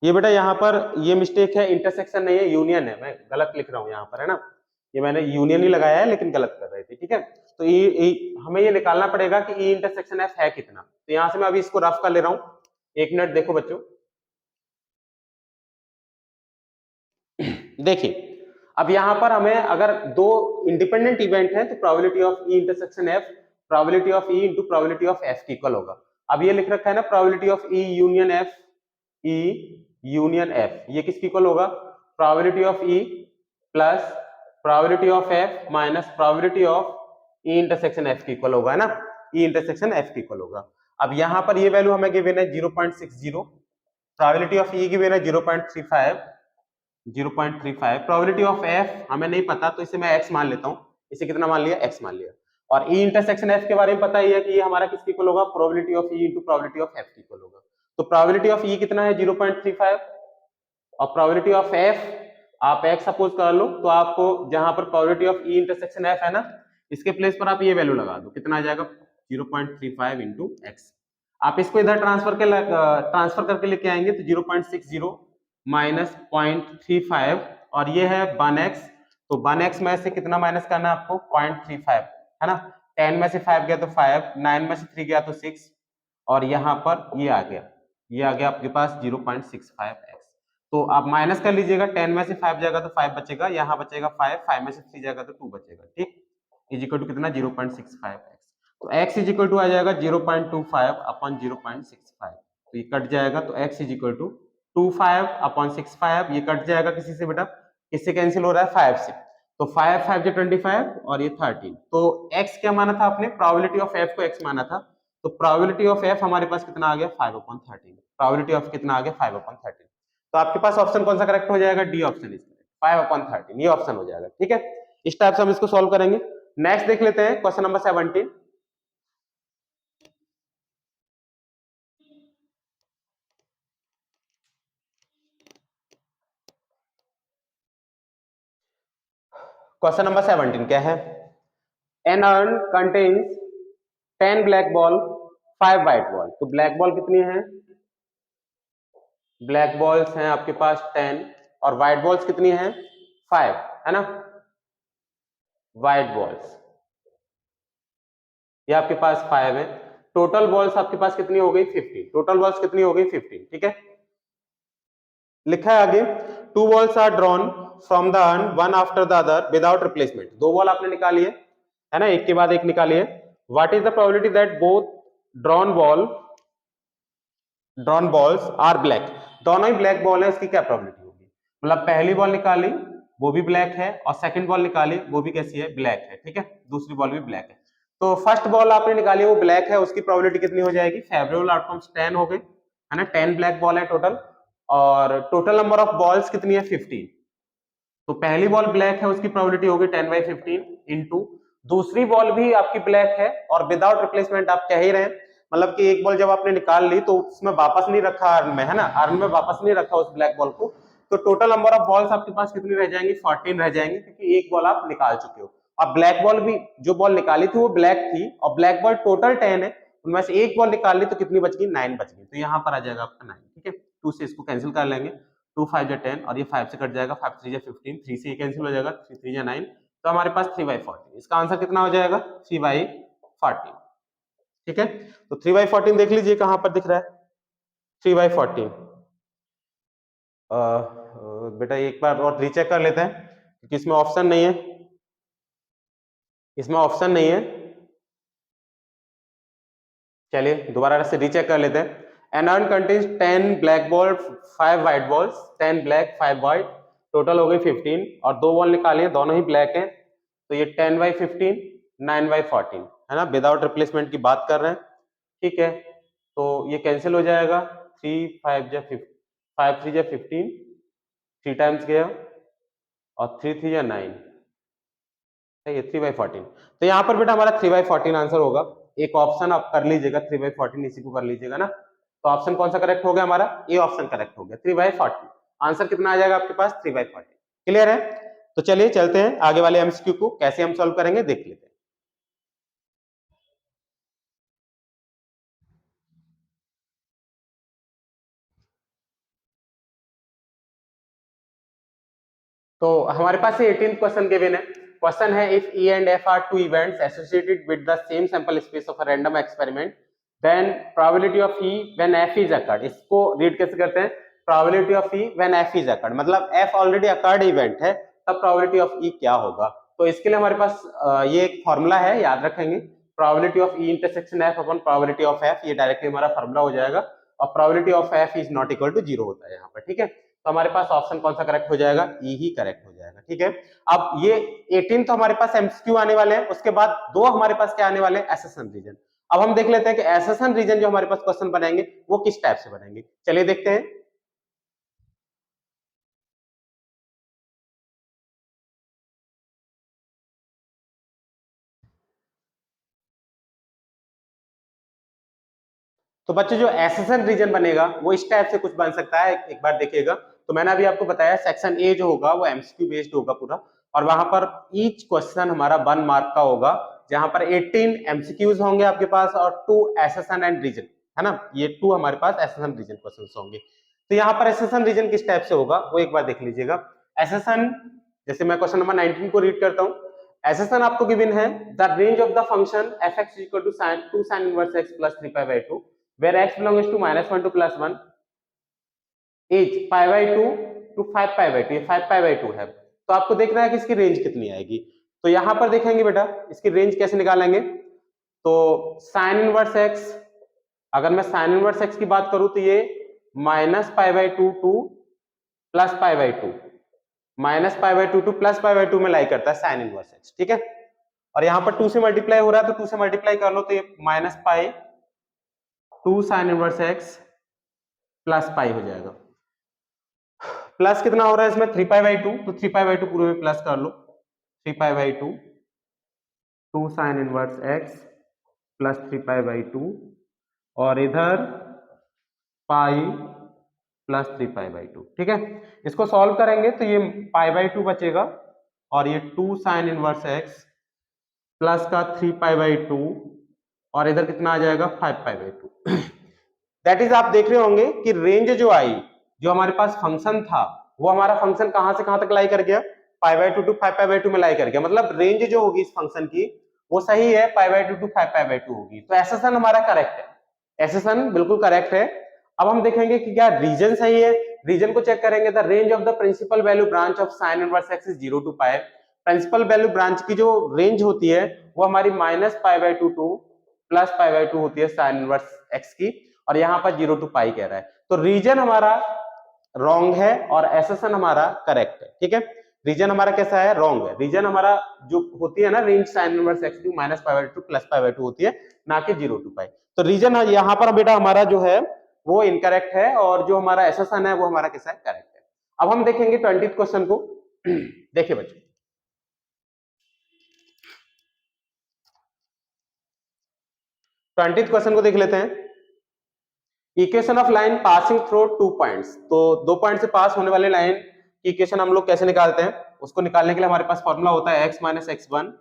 ये बेटा यहाँ पर ये मिस्टेक है, इंटरसेक्शन नहीं है, यूनियन है, मैं गलत लिख रहा हूँ यहाँ पर, है ना, ये मैंने यूनियन ही लगाया है लेकिन गलत कर रहे थे, ठीक है। तो हमें ये निकालना पड़ेगा कि ई इंटरसेक्शन एफ है कितना, तो यहाँ से मैं अभी इसको रफ कर ले रहा हूँ, 1 मिनट देखो बच्चों। देखिए अब यहाँ पर हमें अगर दो इंडिपेंडेंट इवेंट है तो probability of E intersection F probability of E into probability of F की इक्वल होगा। अब ये लिख रखा है ना probability of E union F, E union F, ये किसकी इक्वल होगा, probability of E plus probability of F minus probability of E intersection F की इक्वल होगा, है ना, ई इंटरसेक्शन एफ की इक्वल होगा। अब यहाँ पर ये वैल्यू हमें गिवन है 0.60, प्रोबेबिलिटी ऑफ ई गिवन है 0.35, 0.35, प्रोबेबिलिटी ऑफ एफ हमें नहीं पता तो इसे मैं x मान लेता हूँ, इसे कितना मान लिया, x मान लिया, और ई इंटरसेक्शन एफ के बारे में पता ही है कि ये हमारा किसकी इक्वल होगा, probability of E into probability of F की इक्वल होगा। तो प्रोबेबिलिटी ऑफ ई कितना है 0.35 और प्रोबेबिलिटी ऑफ एफ आप x सपोज कर लो, तो आपको जहां पर probability of E intersection F है ना, इसके प्लेस पर आप ये वैल्यू लगा दो, कितना आ जाएगा 0.35 इंटू एक्स। आप इसको इधर ट्रांसफर करके लेके आएंगे तो 0.60 माइनस 0.35 और ये है 1x, तो 1x में से कितना माइनस करना है आपको 0.35, है ना, 10 में से 5 गया तो 5, 9 में से 3 गया तो 6, और यहाँ पर ये आ गया आपके पास 0.65x। तो आप माइनस कर लीजिएगा, 10 में से 5 जाएगा तो 5 बचेगा, यहाँ बचेगा 5 में से 3 जाएगा तो 2 बचेगा, ठीक, इज इक्वल टू कितना 0.65x। तो x इज इक्वल टू आ जाएगा 0.25 अपॉन 0.65, तो ये कट जाएगा, तो x is equal to 25 upon 65, ये कट जाएगा किसी से बेटा, किससे कैंसिल हो रहा है 5 से, तो 5 5 जो 25 और ये 13, तो x क्या माना था आपने, प्रोबेबिलिटी ऑफ f को x माना था, तो प्रोबेबिलिटी ऑफ f हमारे पास कितना आ गया 5/13, प्रोबेबिलिटी ऑफ कितना आ गया 5/13, तो आपके पास ऑप्शन कौन सा करेक्ट हो जाएगा, डी ऑप्शन इज 5/13, ये ऑप्शन हो जाएगा, ठीक है। इस टाइप से हम इसको सॉल्व करेंगे। नेक्स्ट देख लेते हैं क्वेश्चन नंबर 17। क्वेश्चन नंबर 17 क्या है? An urn contains 10 black ball 5 white ball. तो ब्लैक बॉल कितनी है? ब्लैक बॉल्स हैं आपके पास 10 और व्हाइट बॉल्स कितनी है? 5, है ना? व्हाइट बॉल्स ये आपके पास 5 है। टोटल बॉल्स आपके पास कितनी हो गई? 50। टोटल बॉल्स कितनी हो गई? 50। ठीक है, लिखा है आगे, 2 balls are drawn from the urn one after the other without replacement. 2 ball आपने निकाली है ना, एक के बाद एक निकाली है। What is the probability that both drawn balls are black? दोनों ही ब्लैक बॉल है, इसकी क्या प्रोबेबिलिटी होगी? मतलब पहली बॉल निकाली वो भी ब्लैक है और सेकंड बॉल निकाली वो भी कैसी है? ब्लैक है। ठीक है, दूसरी बॉल भी ब्लैक है। तो फर्स्ट बॉल आपने निकाली वो ब्लैक है, उसकी प्रोबेबिलिटी कितनी हो जाएगी? फेवरेबल आउटकम्स 10 हो गए, है ना? 10 ब्लैक बॉल है टोटल, और टोटल नंबर ऑफ बॉल्स कितनी है? 15। तो पहली बॉल ब्लैक है, उसकी प्रोबेबिलिटी होगी 10/15 इंटू दूसरी बॉल भी आपकी ब्लैक है और विदाउट रिप्लेसमेंट आप कह ही रहे हैं, मतलब कि एक बॉल जब आपने निकाल ली तो उसमें वापस नहीं रखा अर्न में, है ना? अर्न में वापस नहीं रखा उस ब्लैक बॉल को, तो टोटल नंबर ऑफ बॉल्स आपके पास कितनी रह जाएंगी? 14 रह जाएंगी, क्योंकि एक बॉल आप निकाल चुके हो। अब ब्लैक बॉल भी, जो बॉल निकाली थी वो ब्लैक थी और ब्लैक बॉल टोटल 10 है, उनमें से एक बॉल निकाल ली तो कितनी बच गई? 9 बच गई। तो यहाँ पर आ जाएगा आपका 9। ठीक है, 2 से इसको कैंसिल कर लेंगे, 2 5 जा 10 और ये 5 से कट जाएगा, 5 3 जा 15, 3 से ये कैंसिल हो जाएगा, 3 3 जा 9। तो हमारे पास 3/14। इसका आंसर कितना हो जाएगा? 3/14। ठीक है, तो 3/14 देख लीजिए कहां पर दिख रहा है 3/14। बेटा एक बार और रीचेक कर लेते हैं, क्योंकि इसमें ऑप्शन नहीं है, इसमें ऑप्शन नहीं है। चलिए दोबारा से रीचेक कर लेते हैं। An urn contains 10 black ball 5 white balls, 10 black 5 white, total हो गई 15 और 2 बॉल निकाली है, दोनों ही ब्लैक हैं, तो ये 10/15 9/14, है ना? विदाउट रिप्लेसमेंट की बात कर रहे हैं। ठीक है, तो ये कैंसिल हो जाएगा, 3 5 जा 15, 5 3 जा 15, 3 टाइम्स गया और 3 3 जा 9, ये 3/14। तो यहाँ पर बेटा हमारा 3/14 आंसर होगा। एक ऑप्शन आप कर लीजिएगा 3/14, इसी को कर लीजिएगा ना। तो ऑप्शन कौन सा करेक्ट हो गया हमारा? ए ऑप्शन करेक्ट हो गया, 3/14। आंसर कितना आ जाएगा आपके पास? 3/14। क्लियर है? तो चलिए चलते हैं आगे वाले एमसीक्यू को कैसे हम सॉल्व करेंगे देख लेते हैं। तो हमारे पास ये 18th क्वेश्चन गिवन है। क्वेश्चन है, if E and F are two events associated with the same sample space of a random experiment, then probability of E when F is occurred. इसको रीड कैसे करते हैं? Probability of E when F is occurred, मतलब एफ ऑलरेडी अकर्ड इवेंट है, तब प्रोबेबिलिटी ऑफ ई क्या होगा? तो इसके लिए हमारे पास ये एक फॉर्मूला है, याद रखेंगे, probability of E intersection F upon probability of F, ये डायरेक्टली हमारा फॉर्मूला हो जाएगा, और probability of F is not equal to 0 होता है यहाँ पर। ठीक है, तो हमारे पास ऑप्शन कौन सा करेक्ट हो जाएगा? ई ही करेक्ट हो जाएगा। ठीक है, अब ये 18 तो हमारे पास एमसीक्यू आने वाले हैं, उसके बाद दो हमारे पास क्या आने वाले हैं? Assertion reason. अब हम देख लेते हैं कि एसेशन रीजन जो हमारे पास क्वेश्चन बनेंगे वो किस टाइप से बनेंगे। चलिए देखते हैं। तो बच्चों जो एसेशन रीजन बनेगा वो इस टाइप से कुछ बन सकता है, एक बार देखिएगा। तो मैंने अभी आपको बताया सेक्शन ए जो होगा वो एमसीक्यू बेस्ड होगा पूरा, और वहां पर ईच क्वेश्चन हमारा 1 मार्क का होगा, जहां पर 18 एमसीक्यूज होंगे आपके पास और 2 एसेशन एंड रीजन, है ना? ये 2 हमारे पास एसेशन रीजन क्वेश्चन होंगे। तो यहाँ पर एसेशन रीजन किस टाइप से होगा वो एक बार देख लीजिएगा। एसेशन, जैसे मैं क्वेश्चन नंबर 19 को रीड करता हूँ। एसेशन आपको गिवन है, the range of the function f(x) equal to sin 2 sin inverse x plus 3π/2 where x belongs to -1 to +1 is π/2 to 5π/2, ये 5π/2 है। तो आपको देखना है कि इसकी रेंज कितनी आएगी। तो यहां पर देखेंगे बेटा इसकी रेंज कैसे निकालेंगे। तो साइन इनवर्स x, अगर मैं साइन इनवर्स x की बात करूं तो ये -π/2 टू +π/2, -π/2 टू +π/2 में लाई करता है साइन इनवर्स x। ठीक है, और यहां पर 2 से मल्टीप्लाई हो रहा है तो 2 से मल्टीप्लाई कर लो तो ये -π2 sine inverse x plus pi हो जाएगा। प्लस कितना हो रहा है इसमें? 3π/2, तो 3π/2 पूरे में प्लस कर लो, 3π/2 2 साइन इनवर्स x प्लस 3π/2 और इधर पाई प्लस 3π/2। ठीक है, इसको सॉल्व करेंगे तो ये π/2 बचेगा और ये 2 साइन इनवर्स एक्स प्लस का 3π/2 और इधर कितना आ जाएगा 5π/2। दैट इज आप देख रहे होंगे कि रेंज जो आई, जो हमारे पास फंक्शन था वो हमारा फंक्शन कहां से कहां तक लाई कर गया, π/2 टू 5π/2 में लाई कर गया। मतलब रेंज जो होगी इस फंक्शन की वो सही है, π/2 टू 5π/2 होगी। तो एसेसन हमारा करेक्ट है, एसेसन बिल्कुल करेक्ट है। अब हम देखेंगे कि क्या रीजन सही है। रीजन को चेक करेंगे, the range of the principal value branch of sine inverse x is 0 to pi. Principal value branch की जो रेंज होती है वो हमारी -π/2 टू +π/2 होती है साइन इनवर्स एक्स की, और यहाँ पर 0 टू पाई कह रहा है। तो रीजन हमारा रॉन्ग है और एसेसन हमारा करेक्ट है। ठीक है, रीजन हमारा कैसा है, रॉन्ग है। रीजन हमारा जो होती है ना रेंज साइन इनवर्स एक्स की -π/2 +π/2 होती है, ना कि 0 टू पाई। तो रीजन यहाँ पर बेटा हमारा जो है वो इनकरेक्ट है, और जो हमारा एसेसन है वो हमारा कैसा है, करेक्ट है। अब हम देखेंगे 20th क्वेश्चन को। देखिए बच्चों, 20th क्वेश्चन को देख लेते हैं। Equation of line passing through 2 points. तो 2 पॉइंट से पास होने वाले लाइन की इक्वेशन हम लोग कैसे निकालते हैं, उसको निकालने के लिए हमारे पास फॉर्मूला होता है x - x1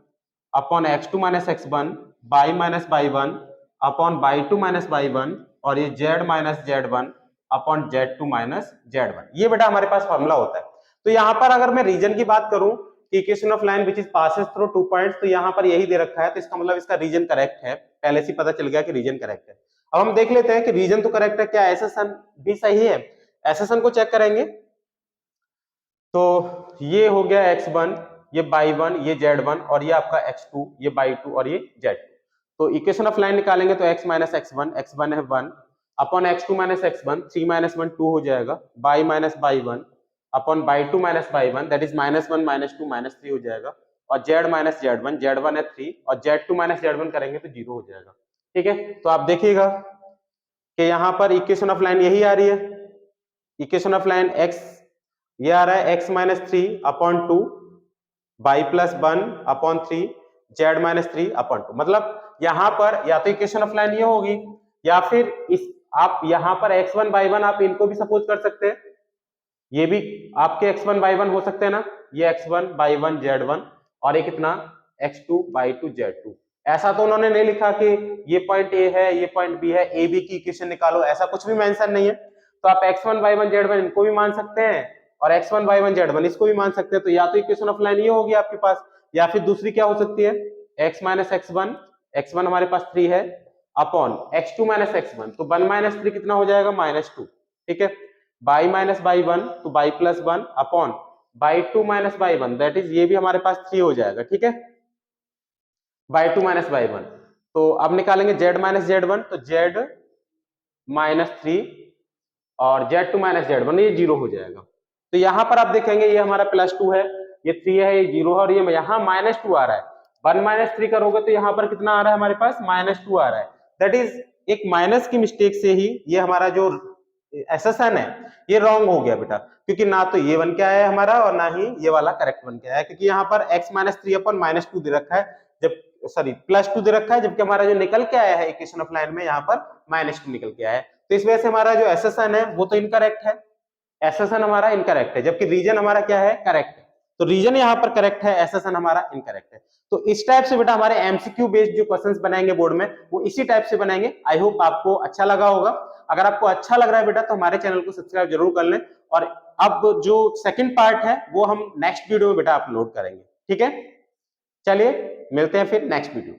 upon x2 - x1 y - y1 upon y2 - y1 और ये z - z1 upon z2 - z1। ये बेटा हमारे पास फॉर्मूला होता है। तो यहाँ पर अगर मैं रीजन की बात करूं, equation of line which is passes through 2 points, तो यहाँ पर यही दे रखा है, तो इसका मतलब इसका रीजन करेक्ट है। पहले से पता चल गया कि रीजन करेक्ट है। अब हम देख लेते हैं कि रीजन तो करेक्ट है, क्या एसेसन भी सही है। एसेसन को चेक करेंगे, तो ये हो गया x1, ये y1, ये z1 और ये आपका x2, ये y2 और ये z2। तो इक्वेशन ऑफ लाइन निकालेंगे तो x - x1, x1 है 1 अपॉन x2 - x1, 3 - 1 2 हो जाएगा, y - y1 upon y2 - y1 that is -1 - 2 -3 हो जाएगा, और z - z1, z1 है 3 और z2 - z1 करेंगे तो 0 हो जाएगा। ठीक है, तो आप देखिएगा कि यहाँ पर इक्वेशन ऑफ लाइन यही आ रही है। इक्वेशन ऑफ लाइन x ये आ रहा है x - 3 upon 2 y + 1 upon 3 z - 3 upon 2। मतलब यहाँ पर या तो इक्वेशन ऑफ लाइन ये होगी, या फिर इस आप यहाँ पर x1 y1 आप इनको भी सपोज कर सकते हैं, ये भी आपके x1 y1 हो सकते हैं ना, ये x1 y1 z1 और ये कितना x2 y2 z2। ऐसा तो उन्होंने नहीं लिखा कि ये पॉइंट ए है ये पॉइंट बी है, ए बी की इक्वेशन निकालो, ऐसा कुछ भी मेंशन नहीं है। तो आप x1 y1 z1 इनको भी मान सकते हैं और x1 y1 z1 इसको भी मान सकते हैं। तो या तो इक्वेशन ऑफ लाइन ये होगी आपके पास, या फिर दूसरी क्या हो सकती है, x - x1, x1 हमारे पास 3 है अपॉन x2 - x1, तो 1 - 3 कितना हो जाएगा -2। ठीक है, y - y1 तो y + 1 upon y2 - y1 that is ये भी हमारे पास 3 हो जाएगा। ठीक है, y2 - y1। तो अब निकालेंगे z - z1, तो z -3 और z2 - z1 ये 0 हो जाएगा। तो यहाँ पर आप देखेंगे ये हमारा +2 है, ये 3 है, ये 0 है, और ये यहाँ -2 आ रहा है। 1 - 3 करोगे तो यहाँ पर कितना आ रहा है हमारे पास -2 आ रहा है। दैट इज एक माइनस की मिस्टेक से ही ये हमारा जो एसेसन है ये रॉन्ग हो गया बेटा, क्योंकि ना तो ये बन के आया है हमारा और ना ही ये वाला करेक्ट बन के आया है, क्योंकि यहाँ पर x - 3 अपॉन -2 दे रखा है, जब सॉरी +2 दे रखा है, जबकि हमारा जो निकल के आया है इक्वेशन ऑफ लाइन में यहाँ पर -2 निकल के आया है। तो इस वजह से हमारा जो एसेसन है वो तो इनकरेक्ट है, एसेसन हमारा इनकरेक्ट है, जबकि रीजन हमारा क्या है, करेक्ट है। तो रीजन यहाँ पर करेक्ट है, एसेसन हमारा इनकरेक्ट है। तो इस टाइप से बेटा हमारे एमसीक्यू बेस्ड जो क्वेश्चंस बनाएंगे बोर्ड में वो इसी टाइप से बनाएंगे। आई होप आपको अच्छा लगा होगा। अगर आपको अच्छा लग रहा है बेटा तो हमारे चैनल को सब्सक्राइब जरूर कर लें, और अब जो सेकंड पार्ट है वो हम नेक्स्ट वीडियो में बेटा अपलोड करेंगे। ठीक है, चलिए मिलते हैं फिर नेक्स्ट वीडियो।